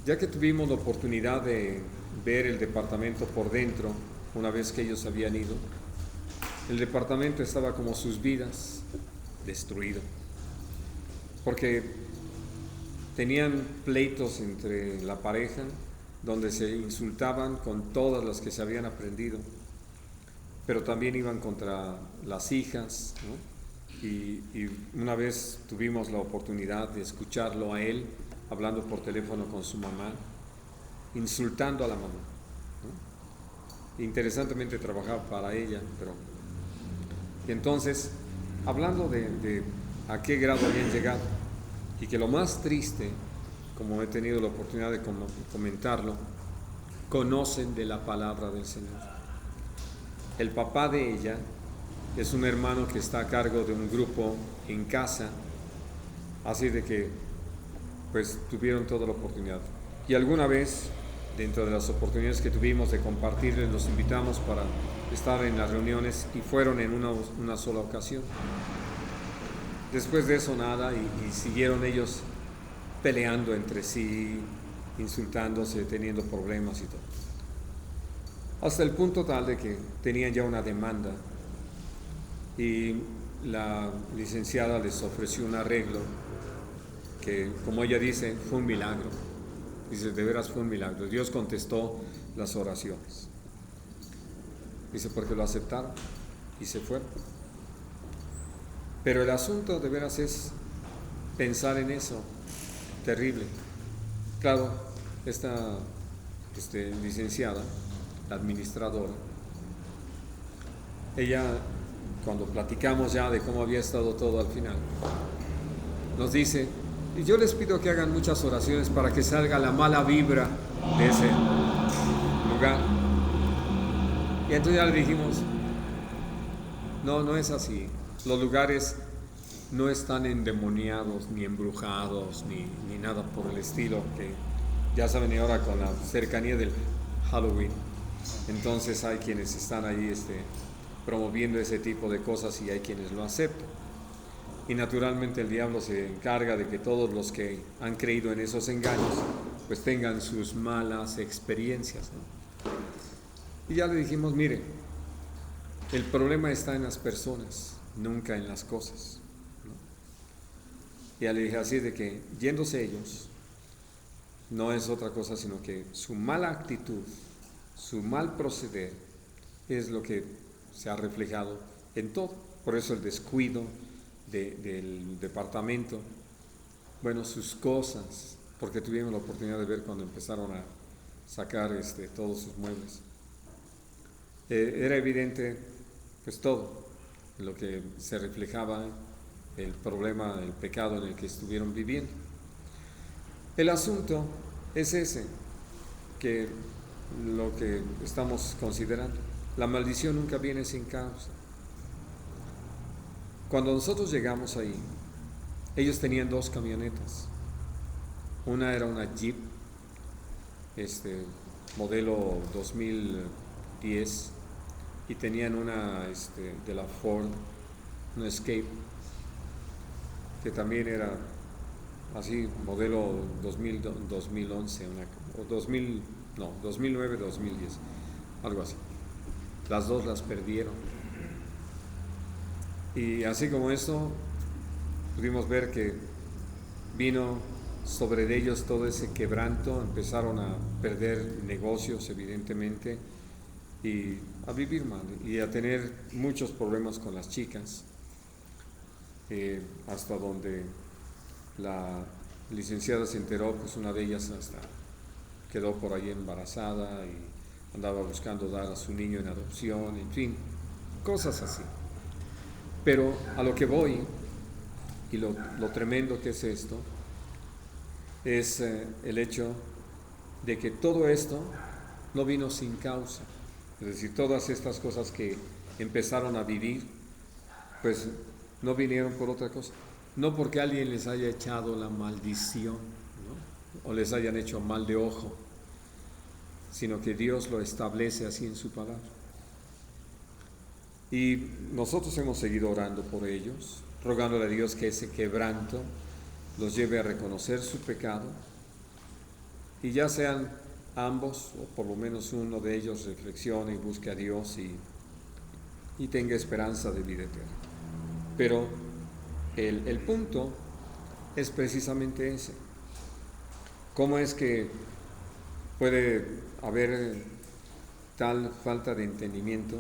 ya que tuvimos la oportunidad de ver el departamento por dentro, una vez que ellos habían ido, el departamento estaba como sus vidas, destruido, porque tenían pleitos entre la pareja, donde se insultaban con todas las que se habían aprendido, pero también iban contra las hijas, ¿no? Y una vez tuvimos la oportunidad de escucharlo a él hablando por teléfono con su mamá, insultando a la mamá, ¿no? Interesantemente trabajaba para ella, pero... Y entonces, hablando de a qué grado habían llegado, y que lo más triste, como he tenido la oportunidad de comentarlo, conocen de la palabra del Señor. El papá de ella es un hermano que está a cargo de un grupo en casa, así de que pues tuvieron toda la oportunidad. Y alguna vez, dentro de las oportunidades que tuvimos de compartirles, los invitamos para estar en las reuniones, y fueron en una sola ocasión. Después de eso nada, y siguieron ellos peleando entre sí, insultándose, teniendo problemas y todo. Hasta el punto tal de que tenían ya una demanda, y la licenciada les ofreció un arreglo que, como ella dice, fue un milagro. Dice, de veras fue un milagro. Dios contestó las oraciones. Dice, porque lo aceptaron y se fueron. Pero el asunto de veras es pensar en eso, terrible. Claro, esta licenciada, la administradora, ella, cuando platicamos ya de cómo había estado todo al final, nos dice, y yo les pido que hagan muchas oraciones para que salga la mala vibra de ese lugar. Y entonces ya le dijimos, no es así. Los lugares no están endemoniados, ni embrujados, ni nada por el estilo, que ya saben ahora con la cercanía del Halloween. Entonces hay quienes están ahí promoviendo ese tipo de cosas y hay quienes lo aceptan. Y naturalmente el diablo se encarga de que todos los que han creído en esos engaños pues tengan sus malas experiencias, ¿no? Y ya le dijimos, mire, el problema está en las personas, nunca en las cosas, ¿no? Y ya le dije así de que yéndose ellos no es otra cosa sino que su mala actitud, su mal proceder es lo que se ha reflejado en todo. Por eso el descuido del departamento, bueno, sus cosas, porque tuvimos la oportunidad de ver cuando empezaron a sacar todos sus muebles. Era evidente pues todo lo que se reflejaba, el problema, el pecado en el que estuvieron viviendo. El asunto es ese, que lo que estamos considerando, la maldición nunca viene sin causa. Cuando nosotros llegamos ahí, ellos tenían 2 camionetas. Una era una Jeep, modelo 2010, y tenían una de la Ford, una Escape, que también era así, modelo 2011, o 2009, 2010, algo así. Las 2 las perdieron. Y así como esto, pudimos ver que vino sobre ellos todo ese quebranto, empezaron a perder negocios evidentemente y a vivir mal y a tener muchos problemas con las chicas, hasta donde la licenciada se enteró, pues una de ellas hasta quedó por ahí embarazada y andaba buscando dar a su niño en adopción, en fin, cosas así. Pero a lo que voy, y lo tremendo que es esto, es el hecho de que todo esto no vino sin causa. Es decir, todas estas cosas que empezaron a vivir, pues no vinieron por otra cosa. No porque alguien les haya echado la maldición, ¿no? O les hayan hecho mal de ojo, sino que Dios lo establece así en su palabra. Y nosotros hemos seguido orando por ellos, rogándole a Dios que ese quebranto los lleve a reconocer su pecado y ya sean ambos, o por lo menos uno de ellos, reflexione y busque a Dios y tenga esperanza de vida eterna. Pero el punto es precisamente ese. ¿Cómo es que puede haber tal falta de entendimiento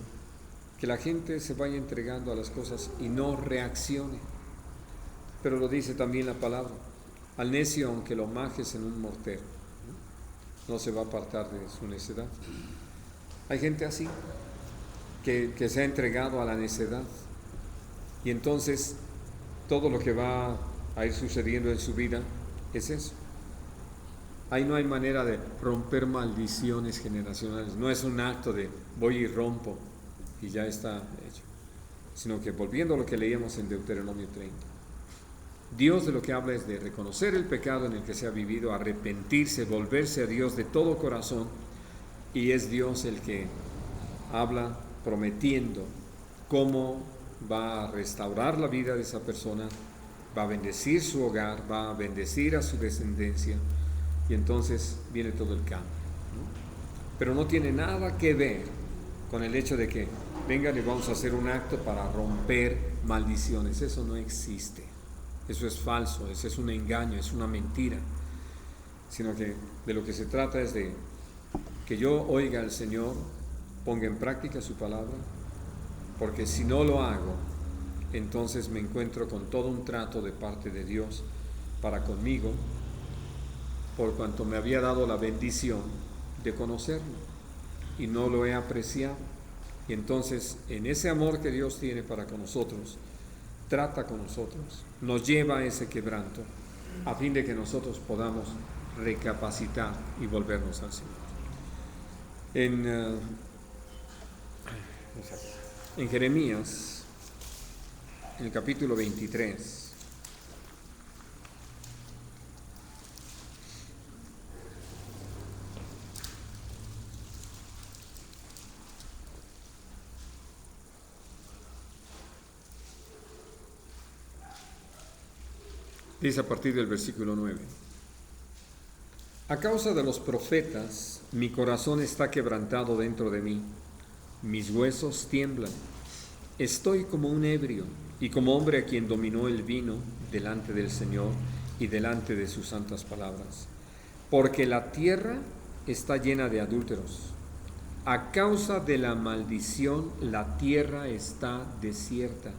que la gente se vaya entregando a las cosas y no reaccione? Pero lo dice también la palabra: al necio aunque lo majes en un mortero, no se va a apartar de su necedad. Hay gente así que se ha entregado a la necedad, y entonces todo lo que va a ir sucediendo en su vida es eso. Ahí no hay manera de romper maldiciones generacionales, no es un acto de voy y rompo y ya está hecho, sino que volviendo a lo que leíamos en Deuteronomio 30, Dios de lo que habla es de reconocer el pecado en el que se ha vivido, arrepentirse, volverse a Dios de todo corazón, y es Dios el que habla prometiendo cómo va a restaurar la vida de esa persona, va a bendecir su hogar, va a bendecir a su descendencia, y entonces viene todo el cambio, ¿no? Pero no tiene nada que ver con el hecho de que vengan y vamos a hacer un acto para romper maldiciones. Eso no existe. Eso es falso, eso es un engaño, es una mentira. Sino que de lo que se trata es de que yo oiga al Señor, ponga en práctica su palabra, porque si no lo hago, entonces me encuentro con todo un trato de parte de Dios para conmigo, por cuanto me había dado la bendición de conocerlo y no lo he apreciado. Y entonces, en ese amor que Dios tiene para con nosotros, trata con nosotros, nos lleva a ese quebranto, a fin de que nosotros podamos recapacitar y volvernos al Señor. En Jeremías, en el capítulo 23, dice a partir del versículo 9: a causa de los profetas, mi corazón está quebrantado dentro de mí, mis huesos tiemblan, estoy como un ebrio y como hombre a quien dominó el vino delante del Señor y delante de sus santas palabras, porque la tierra está llena de adúlteros. A causa de la maldición, la tierra está desierta.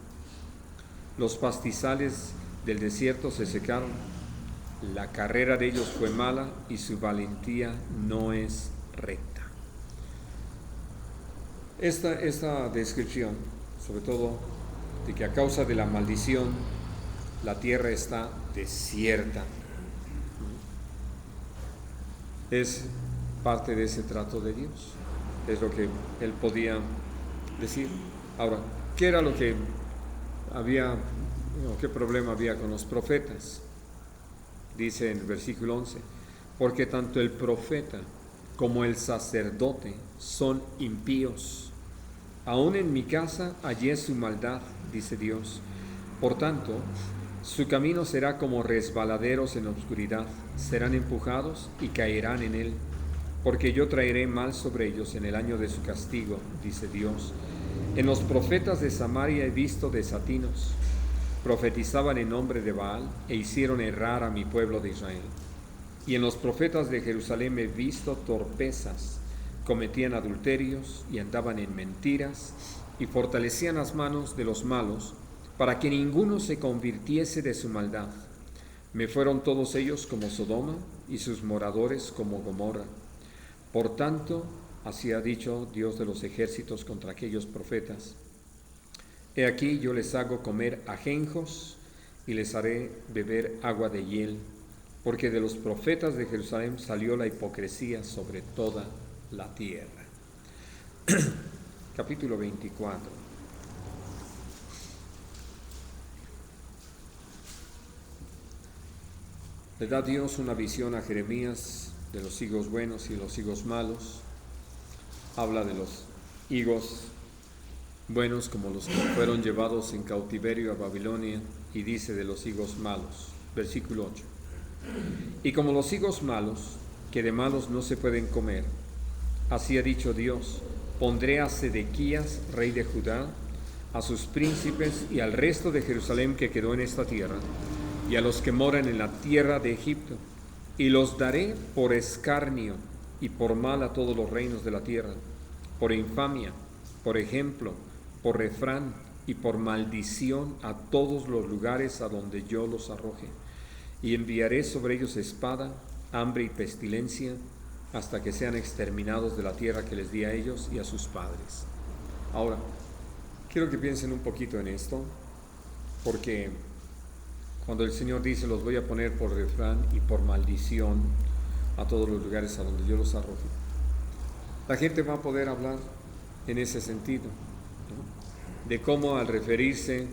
Los pastizales del desierto se secaron. La carrera de ellos fue mala y su valentía no es recta. Esta descripción, sobre todo, de que a causa de la maldición, la tierra está desierta, es parte de ese trato de Dios. Es lo que él podía decir. Ahora, ¿qué era lo que había, qué problema había con los profetas? Dice en el versículo 11: porque tanto el profeta como el sacerdote son impíos. Aún en mi casa hallé su maldad, dice Dios. Por tanto, su camino será como resbaladeros en la oscuridad, serán empujados y caerán en él, porque yo traeré mal sobre ellos en el año de su castigo, dice Dios. En los profetas de Samaria he visto desatinos, profetizaban en nombre de Baal e hicieron errar a mi pueblo de Israel. Y en los profetas de Jerusalén he visto torpezas, cometían adulterios y andaban en mentiras y fortalecían las manos de los malos para que ninguno se convirtiese de su maldad. Me fueron todos ellos como Sodoma y sus moradores como Gomorra. Por tanto, así ha dicho Dios de los ejércitos contra aquellos profetas: he aquí yo les hago comer ajenjos y les haré beber agua de hiel, porque de los profetas de Jerusalén salió la hipocresía sobre toda la tierra. Capítulo 24. Le da Dios una visión a Jeremías de los higos buenos y los higos malos. Habla de los higos buenos como los que fueron llevados en cautiverio a Babilonia, y dice de los higos malos, versículo 8: y como los higos malos, que de malos no se pueden comer, así ha dicho Dios, pondré a Sedequías, rey de Judá, a sus príncipes y al resto de Jerusalén que quedó en esta tierra, y a los que moran en la tierra de Egipto, y los daré por escarnio y por mal a todos los reinos de la tierra, por infamia, por ejemplo, por refrán y por maldición a todos los lugares a donde yo los arroje. Y enviaré sobre ellos espada, hambre y pestilencia, hasta que sean exterminados de la tierra que les di a ellos y a sus padres. Ahora, quiero que piensen un poquito en esto, porque cuando el Señor dice, los voy a poner por refrán y por maldición a todos los lugares a donde yo los arroje, la gente va a poder hablar en ese sentido, ¿no? De cómo al referirse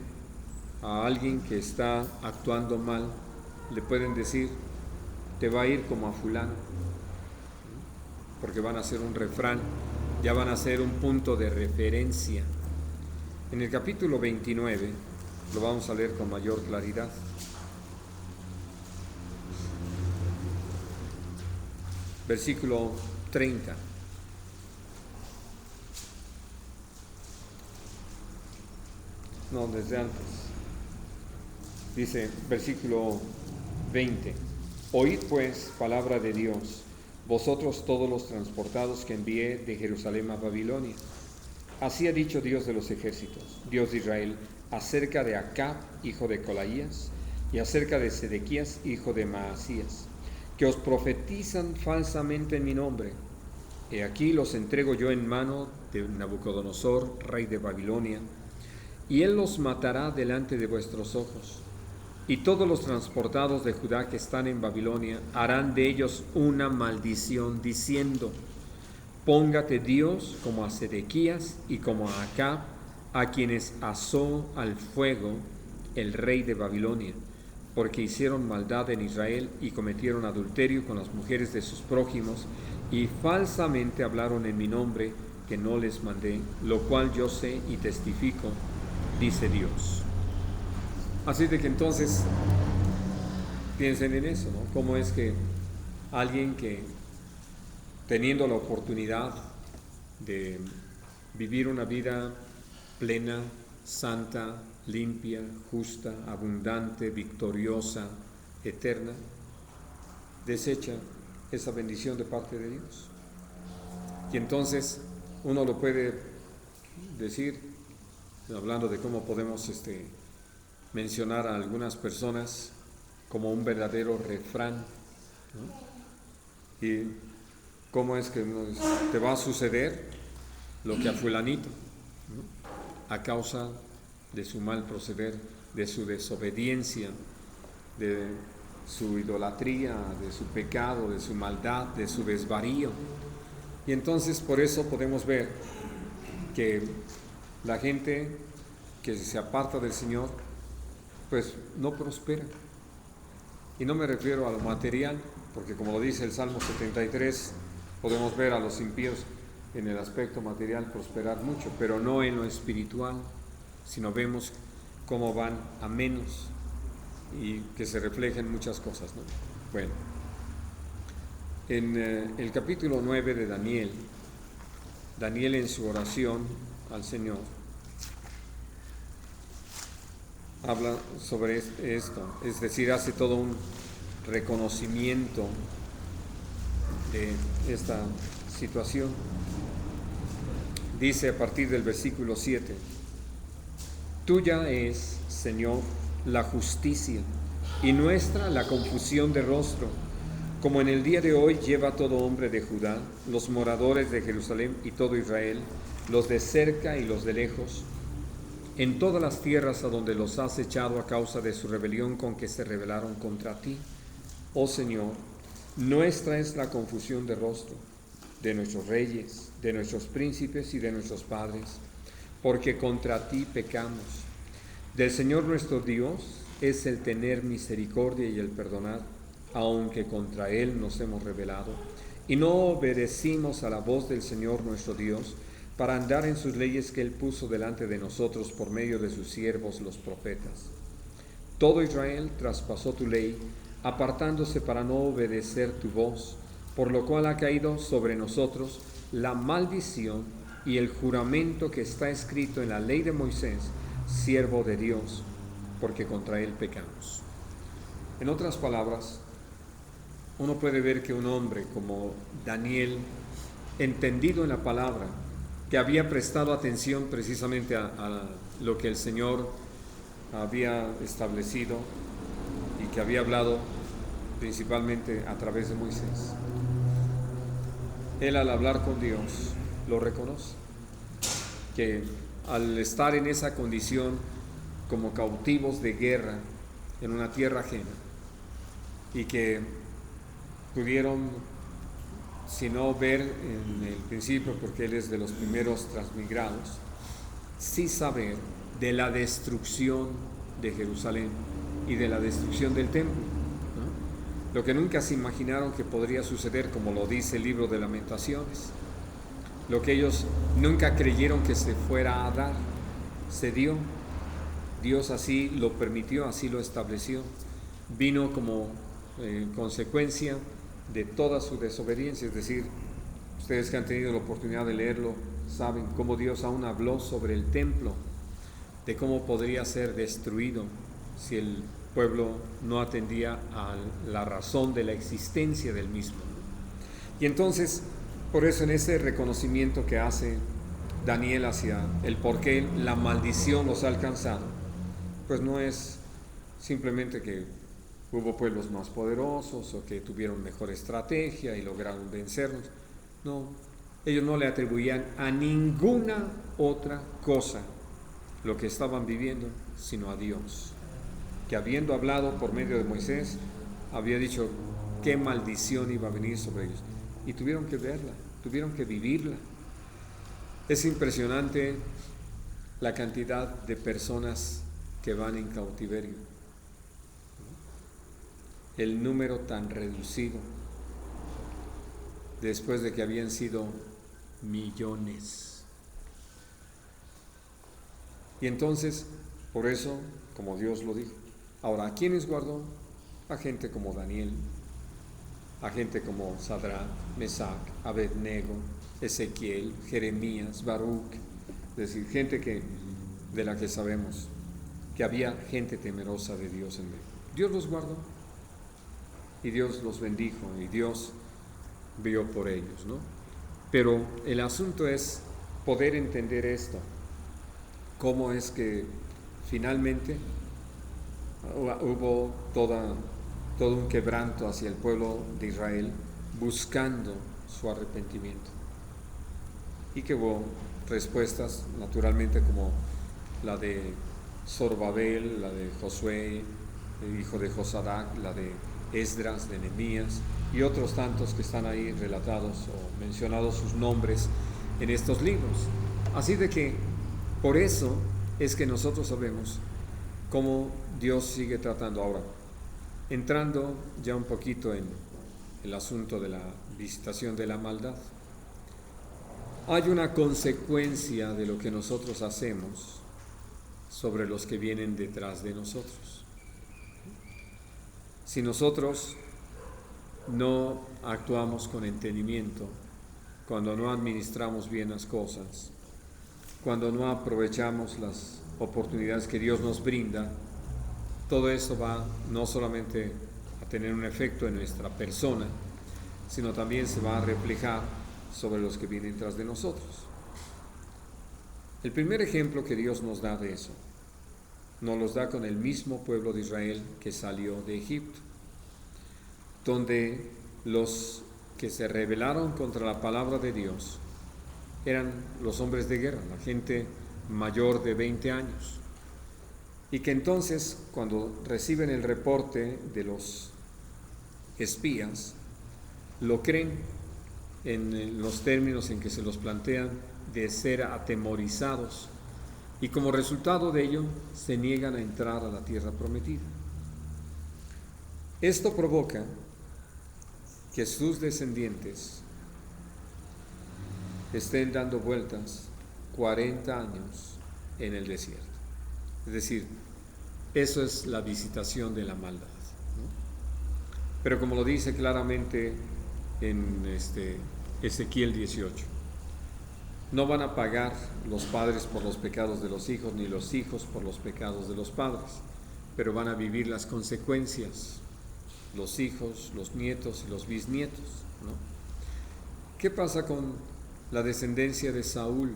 a alguien que está actuando mal, le pueden decir, te va a ir como a fulano, porque van a hacer un refrán, ya van a ser un punto de referencia. En el capítulo 29, lo vamos a leer con mayor claridad. Versículo 30. No, desde antes. Dice, versículo 20. Oíd pues palabra de Dios, vosotros todos los transportados que envié de Jerusalén a Babilonia. Así ha dicho Dios de los ejércitos, Dios de Israel, acerca de Acab, hijo de Colaías, y acerca de Sedequías, hijo de Maasías, que os profetizan falsamente en mi nombre. He aquí los entrego yo en mano de Nabucodonosor, rey de Babilonia, y él los matará delante de vuestros ojos. Y todos los transportados de Judá que están en Babilonia harán de ellos una maldición, diciendo: póngate Dios como a Sedequías y como a Acab, a quienes asó al fuego el rey de Babilonia, porque hicieron maldad en Israel y cometieron adulterio con las mujeres de sus prójimos, y falsamente hablaron en mi nombre, que no les mandé, lo cual yo sé y testifico, dice Dios. Así de que entonces piensen en eso, ¿no? Cómo es que alguien que, teniendo la oportunidad de vivir una vida plena, santa, limpia, justa, abundante, victoriosa, eterna, desecha esa bendición de parte de Dios. Y entonces uno lo puede decir, hablando de cómo podemos mencionar a algunas personas como un verdadero refrán, ¿no? Y cómo es que te va a suceder lo que a fulanito, ¿no? A causa de su mal proceder, de su desobediencia, de su idolatría, de su pecado, de su maldad, de su desvarío. Y entonces por eso podemos ver que la gente que se aparta del Señor, pues no prospera. Y no me refiero a lo material, porque como lo dice el Salmo 73, podemos ver a los impíos en el aspecto material prosperar mucho, pero no en lo espiritual, sino vemos cómo van a menos y que se refleja en muchas cosas, ¿no? Bueno, en el capítulo 9 de Daniel, Daniel en su oración al Señor habla sobre esto, es decir, hace todo un reconocimiento de esta situación. Dice a partir del versículo 7: tuya es, Señor, la justicia, y nuestra la confusión de rostro, como en el día de hoy lleva todo hombre de Judá, los moradores de Jerusalén y todo Israel, los de cerca y los de lejos, en todas las tierras a donde los has echado a causa de su rebelión con que se rebelaron contra ti. Oh Señor, nuestra es la confusión de rostro, de nuestros reyes, de nuestros príncipes y de nuestros padres, porque contra ti pecamos. Del Señor nuestro Dios es el tener misericordia y el perdonar, aunque contra Él nos hemos rebelado, y no obedecimos a la voz del Señor nuestro Dios, para andar en sus leyes que Él puso delante de nosotros por medio de sus siervos los profetas. Todo Israel traspasó tu ley, apartándose para no obedecer tu voz, por lo cual ha caído sobre nosotros la maldición y el juramento que está escrito en la ley de Moisés, siervo de Dios, porque contra Él pecamos. En otras palabras, uno puede ver que un hombre como Daniel, entendido en la palabra, que había prestado atención precisamente a lo que el Señor había establecido y que había hablado principalmente a través de Moisés. Él, al hablar con Dios, lo reconoce, que al estar en esa condición como cautivos de guerra en una tierra ajena, y que pudieron, si no ver en el principio, porque él es de los primeros transmigrados, sí saber de la destrucción de Jerusalén y de la destrucción del templo, ¿no? Lo que nunca se imaginaron que podría suceder, como lo dice el libro de Lamentaciones. Lo que ellos nunca creyeron que se fuera a dar, se dio. Dios así lo permitió, así lo estableció. Vino como consecuencia de toda su desobediencia. Es decir, ustedes que han tenido la oportunidad de leerlo saben cómo Dios aún habló sobre el templo, de cómo podría ser destruido si el pueblo no atendía a la razón de la existencia del mismo. Y entonces, por eso en ese reconocimiento que hace Daniel hacia el por qué la maldición los ha alcanzado, pues no es simplemente que hubo pueblos más poderosos o que tuvieron mejor estrategia y lograron vencernos. No, ellos no le atribuían a ninguna otra cosa lo que estaban viviendo, sino a Dios, que habiendo hablado por medio de Moisés, había dicho qué maldición iba a venir sobre ellos. Y tuvieron que verla, tuvieron que vivirla. Es impresionante la cantidad de personas que van en cautiverio, el número tan reducido, después de que habían sido millones. Y entonces, por eso, como Dios lo dijo, ahora, ¿a quiénes guardó? A gente como Daniel, a gente como Sadrach, Mesac, Abednego, Ezequiel, Jeremías, Baruch, es decir, gente de la que sabemos que había gente temerosa de Dios en medio. Dios los guardó y Dios los bendijo y Dios vio por ellos, ¿no? Pero el asunto es poder entender esto, cómo es que finalmente hubo todo un quebranto hacia el pueblo de Israel buscando su arrepentimiento, y que hubo respuestas naturalmente como la de Zorobabel, la de Josué, el hijo de Josadac, la de Esdras, de Nehemías y otros tantos que están ahí relatados o mencionados sus nombres en estos libros. Así de que por eso es que nosotros sabemos cómo Dios sigue tratando. Ahora, entrando ya un poquito en el asunto de la visitación de la maldad, hay una consecuencia de lo que nosotros hacemos sobre los que vienen detrás de nosotros. Si nosotros no actuamos con entendimiento, cuando no administramos bien las cosas, cuando no aprovechamos las oportunidades que Dios nos brinda, todo eso va no solamente a tener un efecto en nuestra persona, sino también se va a reflejar sobre los que vienen tras de nosotros. El primer ejemplo que Dios nos da de eso, nos los da con el mismo pueblo de Israel que salió de Egipto, donde los que se rebelaron contra la palabra de Dios eran los hombres de guerra, la gente mayor de 20 años, y que entonces cuando reciben el reporte de los espías, lo creen en los términos en que se los plantean, de ser atemorizados, y como resultado de ello se niegan a entrar a la tierra prometida. Esto provoca que sus descendientes estén dando vueltas 40 años en el desierto. Es decir, eso es la visitación de la maldad, ¿no? Pero como lo dice claramente en Ezequiel 18, no van a pagar los padres por los pecados de los hijos, ni los hijos por los pecados de los padres, pero van a vivir las consecuencias, los hijos, los nietos y los bisnietos, ¿no? ¿Qué pasa con la descendencia de Saúl?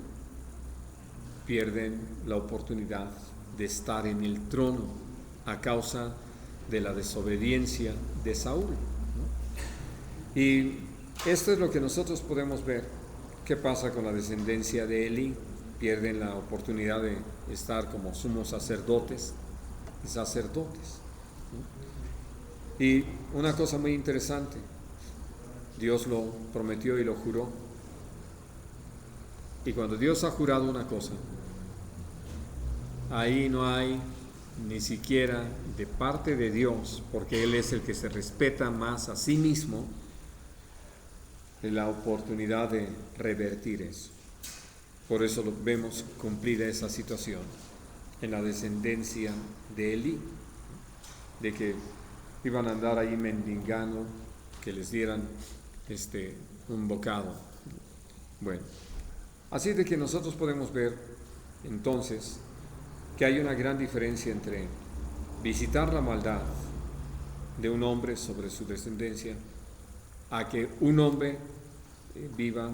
Pierden la oportunidad de estar en el trono a causa de la desobediencia de Saúl, ¿no? Y esto es lo que nosotros podemos ver. ¿Qué pasa con la descendencia de Elí? Pierden la oportunidad de estar como sumos sacerdotes y sacerdotes, ¿no? Y una cosa muy interesante, Dios lo prometió y lo juró. Y cuando Dios ha jurado una cosa, ahí no hay ni siquiera de parte de Dios, porque Él es el que se respeta más a sí mismo, la oportunidad de revertir eso. Por eso vemos cumplida esa situación en la descendencia de Elí, de que iban a andar ahí mendigando que les dieran un bocado. Bueno, así de que nosotros podemos ver entonces que hay una gran diferencia entre visitar la maldad de un hombre sobre su descendencia a que un hombre viva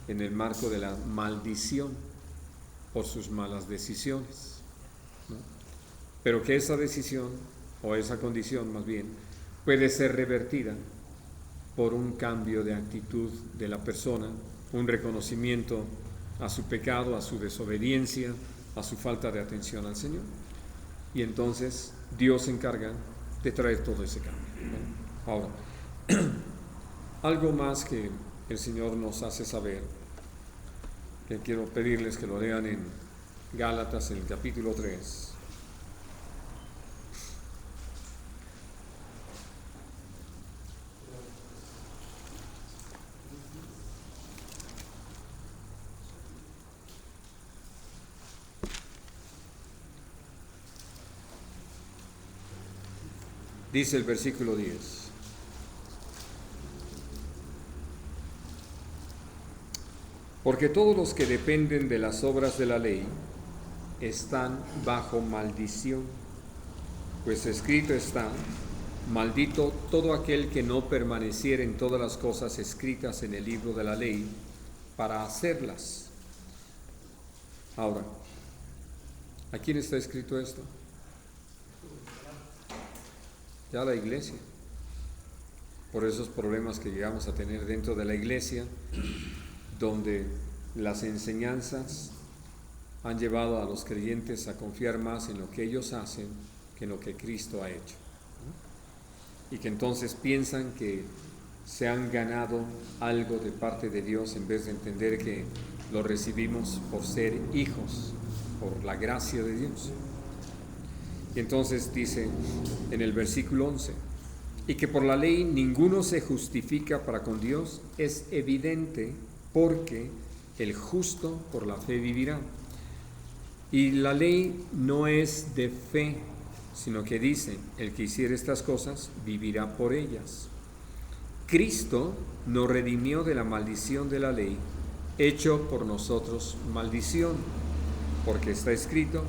en el marco de la maldición por sus malas decisiones, ¿no? Pero que esa decisión, o esa condición más bien, puede ser revertida por un cambio de actitud de la persona, un reconocimiento a su pecado, a su desobediencia, a su falta de atención al Señor. Y entonces Dios se encarga de traer todo ese cambio, ¿no? Ahora, algo más que el Señor nos hace saber, que quiero pedirles que lo lean en Gálatas, en el capítulo 3. Dice el versículo 10: porque todos los que dependen de las obras de la ley están bajo maldición, pues escrito está: maldito todo aquel que no permaneciera en todas las cosas escritas en el libro de la ley para hacerlas. Ahora, ¿a quién está escrito esto? Ya la iglesia. Por esos problemas que llegamos a tener dentro de la iglesia, donde las enseñanzas han llevado a los creyentes a confiar más en lo que ellos hacen que en lo que Cristo ha hecho, ¿no? Y que entonces piensan que se han ganado algo de parte de Dios en vez de entender que lo recibimos por ser hijos, por la gracia de Dios. Y entonces dice en el versículo 11: y que por la ley ninguno se justifica para con Dios, es evidente, porque el justo por la fe vivirá. Y la ley no es de fe, sino que dice: el que hiciere estas cosas vivirá por ellas. Cristo nos redimió de la maldición de la ley, hecho por nosotros maldición, porque está escrito: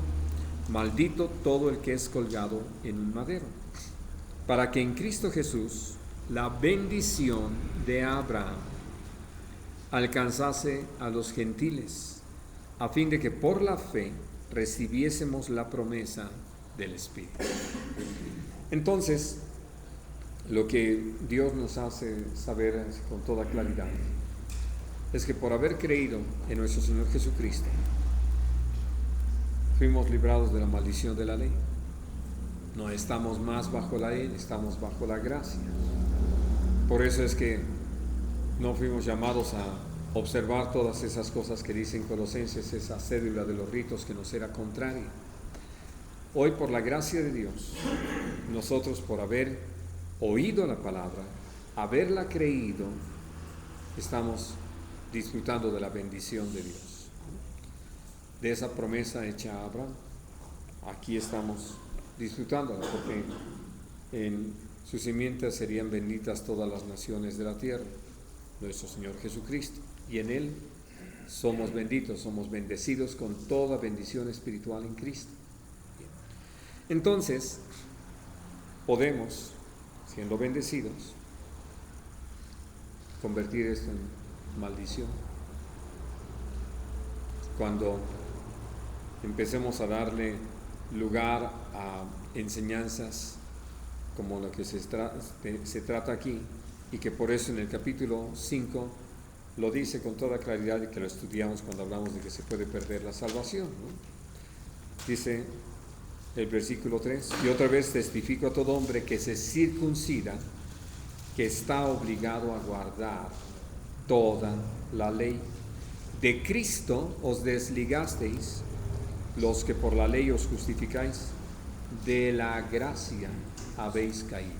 maldito todo el que es colgado en un madero, para que en Cristo Jesús la bendición de Abraham alcanzase a los gentiles, a fin de que por la fe recibiésemos la promesa del Espíritu. Entonces, lo que Dios nos hace saber con toda claridad es que por haber creído en nuestro Señor Jesucristo, fuimos librados de la maldición de la ley. No estamos más bajo la ley, estamos bajo la gracia. Por eso es que no fuimos llamados a observar todas esas cosas que dicen Colosenses, esa cédula de los ritos que nos era contraria. Hoy, por la gracia de Dios, nosotros, por haber oído la palabra, haberla creído, estamos disfrutando de la bendición de Dios, de esa promesa hecha a Abraham. Aquí estamos disfrutándola, porque en su simiente serían benditas todas las naciones de la tierra, nuestro Señor Jesucristo, y en Él somos benditos, somos bendecidos con toda bendición espiritual en Cristo. Entonces, podemos, siendo bendecidos, convertir esto en maldición. Cuando empecemos a darle lugar a enseñanzas como lo que se trata aquí, y que por eso en el capítulo 5 lo dice con toda claridad, y que lo estudiamos cuando hablamos de que se puede perder la salvación, ¿no? Dice el versículo 3: y otra vez testifico a todo hombre que se circuncida, que está obligado a guardar toda la ley. De Cristo os desligasteis, los que por la ley os justificáis, de la gracia habéis caído,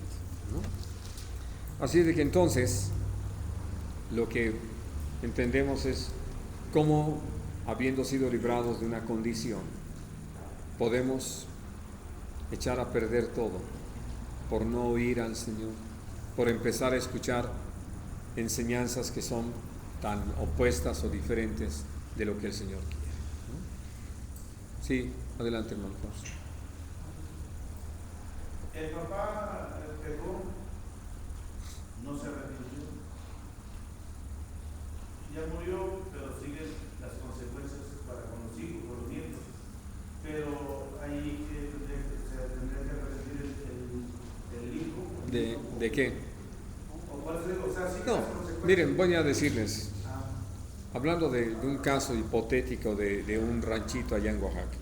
¿no? Así de que entonces lo que entendemos es cómo, habiendo sido librados de una condición, podemos echar a perder todo por no oír al Señor, por empezar a escuchar enseñanzas que son tan opuestas o diferentes de lo que el Señor quiere, ¿no? Sí, adelante, hermano Fausto. El papá pecó, no se arrepintió, ya murió, pero siguen las consecuencias para con los hijos, con los nietos. Pero ahí se tendría que arrepentir el hijo. ¿De qué? ¿O cuál es o sea, sí, No, las consecuencias? miren, voy a decirles, hablando de un caso hipotético de un ranchito allá en Oaxaca,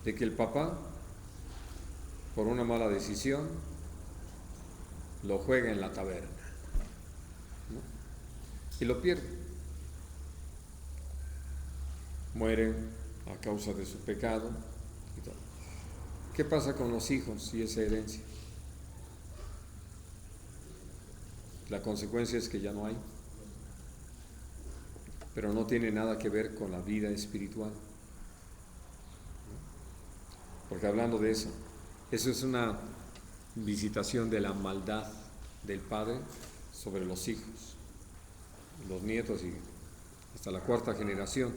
de que el papá, por una mala decisión, lo juega en la taberna, ¿no? Y lo pierde. Muere a causa de su pecado y todo. ¿Qué pasa con los hijos y esa herencia? La consecuencia es que ya no hay, pero no tiene nada que ver con la vida espiritual. Porque hablando de eso es una visitación de la maldad del padre sobre los hijos, los nietos y hasta la cuarta generación.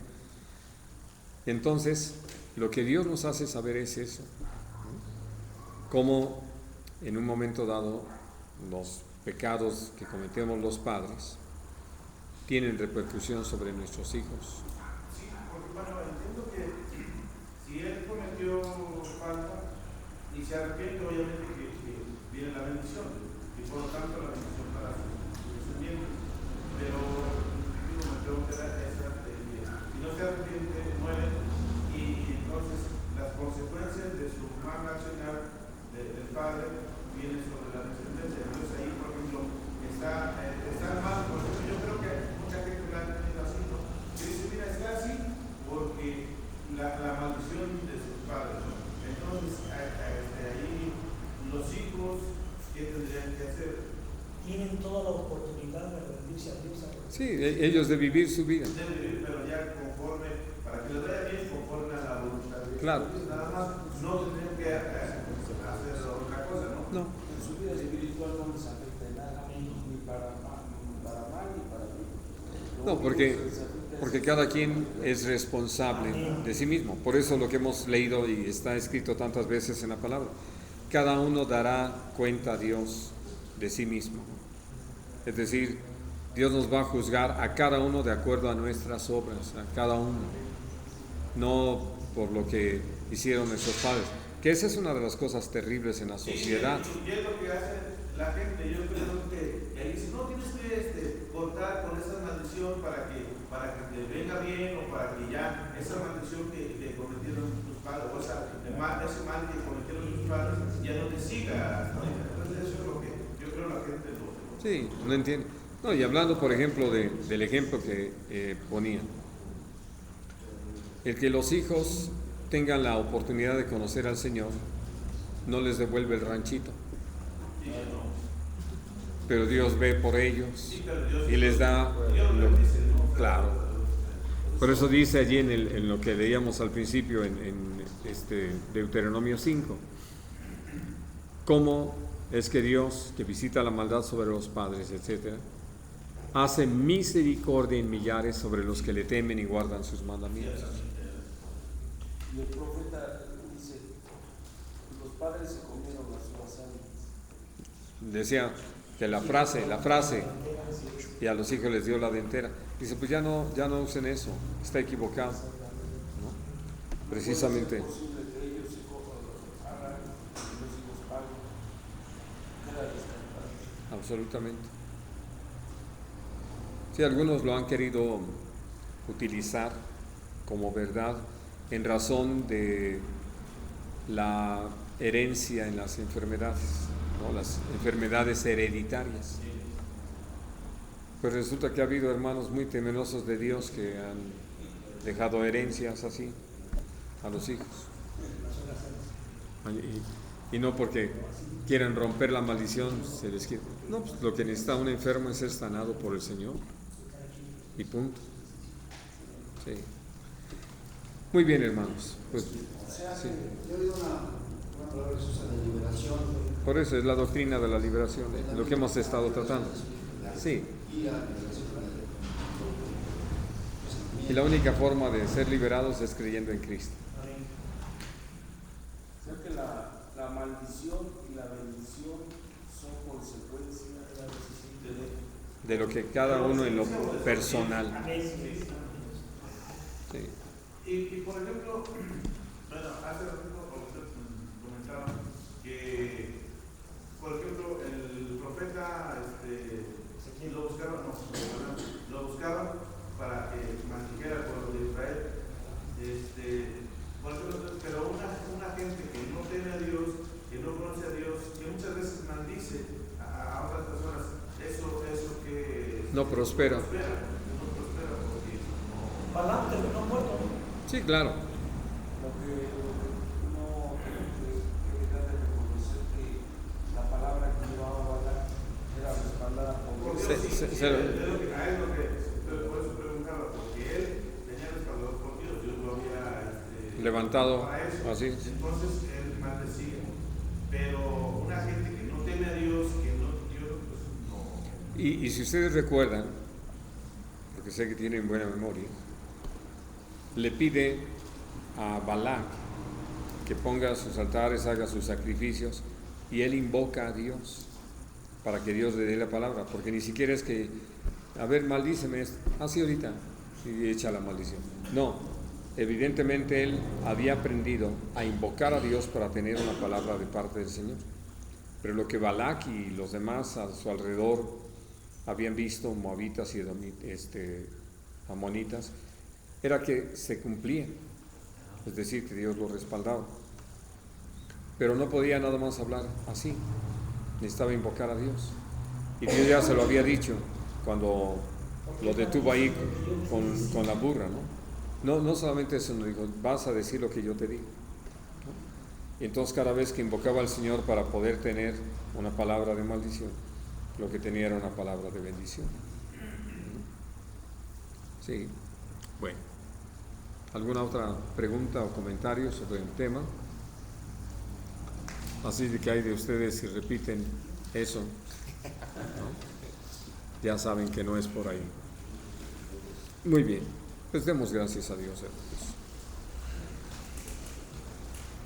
Entonces, lo que Dios nos hace saber es eso, ¿no? Cómo en un momento dado los pecados que cometemos los padres tienen repercusión sobre nuestros hijos. Sí, porque bueno, entiendo que si él cometió falta y se arrepiente, obviamente que viene la bendición y por lo tanto la bendición para sus descendientes. Pero digo, me pregunto si no se arrepiente, muere y entonces las consecuencias de su mal accionar del padre vienen sobre la descendencia. Entonces ahí, por ejemplo, está mal. Por ejemplo, yo creo que mucha gente lo ha tenido así, ¿no? Que dice, mira, está así porque la maldición de sus padres, ¿no? Entonces ahí los hijos, ¿qué tendrían que hacer? Tienen toda la oportunidad de rendirse a Dios. Sí, ellos de vivir su vida. Deben vivir, pero ya conforme, para que les vaya bien, conforme a la voluntad de Dios. Claro. Nada más, no tendrían que hacer otra cosa, ¿no? No. En su vida espiritual no les afecta en nada, ni para mal ni para bien. No, porque cada quien es responsable de sí mismo. Por eso lo que hemos leído y está escrito tantas veces en la palabra, cada uno dará cuenta a Dios de sí mismo. Es decir, Dios nos va a juzgar a cada uno de acuerdo a nuestras obras, a cada uno, no por lo que hicieron nuestros padres. Que esa es una de las cosas terribles en la sociedad. Y es lo que hace la gente. Yo creo que dice, no tienes que cortar con esa maldición para que te venga bien o para que ya esa maldición que cometieron tus padres, o sea, ese mal que cometieron tus padres ya no te siga. Entonces eso es lo que yo creo la gente lo... Sí, no entiende. No, y hablando, por ejemplo, del ejemplo que ponía, el que los hijos tengan la oportunidad de conocer al Señor, no les devuelve el ranchito. Pero Dios ve por ellos y les da... Claro. Por eso dice allí en lo que leíamos al principio en Deuteronomio 5, cómo es que Dios, que visita la maldad sobre los padres, etc., hace misericordia en millares sobre los que le temen y guardan sus mandamientos. Y el profeta dice, los padres se comieron las uvas santas. Decía que la frase, y a los hijos les dio la dentera. Dice, pues ya no usen eso, está equivocado, ¿no? Precisamente. ¿Es posible que ellos se hagan y los hijos paguen? Queda descartado. Absolutamente. Sí, algunos lo han querido utilizar como verdad en razón de la herencia en las enfermedades, ¿no? Las enfermedades hereditarias. Pues resulta que ha habido hermanos muy temerosos de Dios que han dejado herencias así a los hijos. Y no porque quieran romper la maldición se les quiere. No, pues lo que necesita un enfermo es ser sanado por el Señor. Y punto. Sí. Muy bien, hermanos. Pues, Se hace, sí. yo he oído una palabra que se usa de liberación. Por eso es la doctrina de la liberación, lo que hemos estado tratando. Sí. Y la liberación Y la única forma de ser liberados es creyendo en Cristo. Amén. O sea que la maldición y la bendición son consecuencias De lo que cada uno en lo personal. Amén. Sí. Y por ejemplo, bueno, hace ratito usted comentaba que, por ejemplo, el profeta lo buscaban, lo buscaban para que maldijera al pueblo de Israel. Por ejemplo, pero una gente que no teme a Dios, que no conoce a Dios, que muchas veces maldice a otras personas, eso que No prospera. no prospera porque Balaam terminó muerto, ¿no? Sí, claro. Lo que uno debería de reconocer que la palabra que llevaba Balaam era respaldada por Dios. por eso preguntaba, porque él tenía respaldado por Dios, Dios lo había Levantado para eso. así. Entonces él maldecía. Pero una gente que no teme a Dios, que no Dios, pues no. Y si ustedes recuerdan, porque sé que tienen buena memoria, le pide a Balac que ponga sus altares, haga sus sacrificios, y él invoca a Dios para que Dios le dé la palabra, porque ni siquiera es que, a ver, maldíceme esto, así ahorita, y echa la maldición. No, evidentemente él había aprendido a invocar a Dios para tener una palabra de parte del Señor. Pero lo que Balac y los demás a su alrededor habían visto, moabitas y amonitas, era que se cumplía, es decir, que Dios lo respaldaba. Pero no podía nada más hablar así, necesitaba invocar a Dios. Y Dios ya se lo había dicho cuando lo detuvo ahí con la burra, ¿no? No solamente eso, no dijo, vas a decir lo que yo te digo. Y entonces cada vez que invocaba al Señor para poder tener una palabra de maldición, lo que tenía era una palabra de bendición. Sí, bueno. ¿Alguna otra pregunta o comentario sobre el tema? Así de que hay de ustedes si repiten eso, ¿no? Ya saben que no es por ahí. Muy bien, pues demos gracias a Dios, hermanos.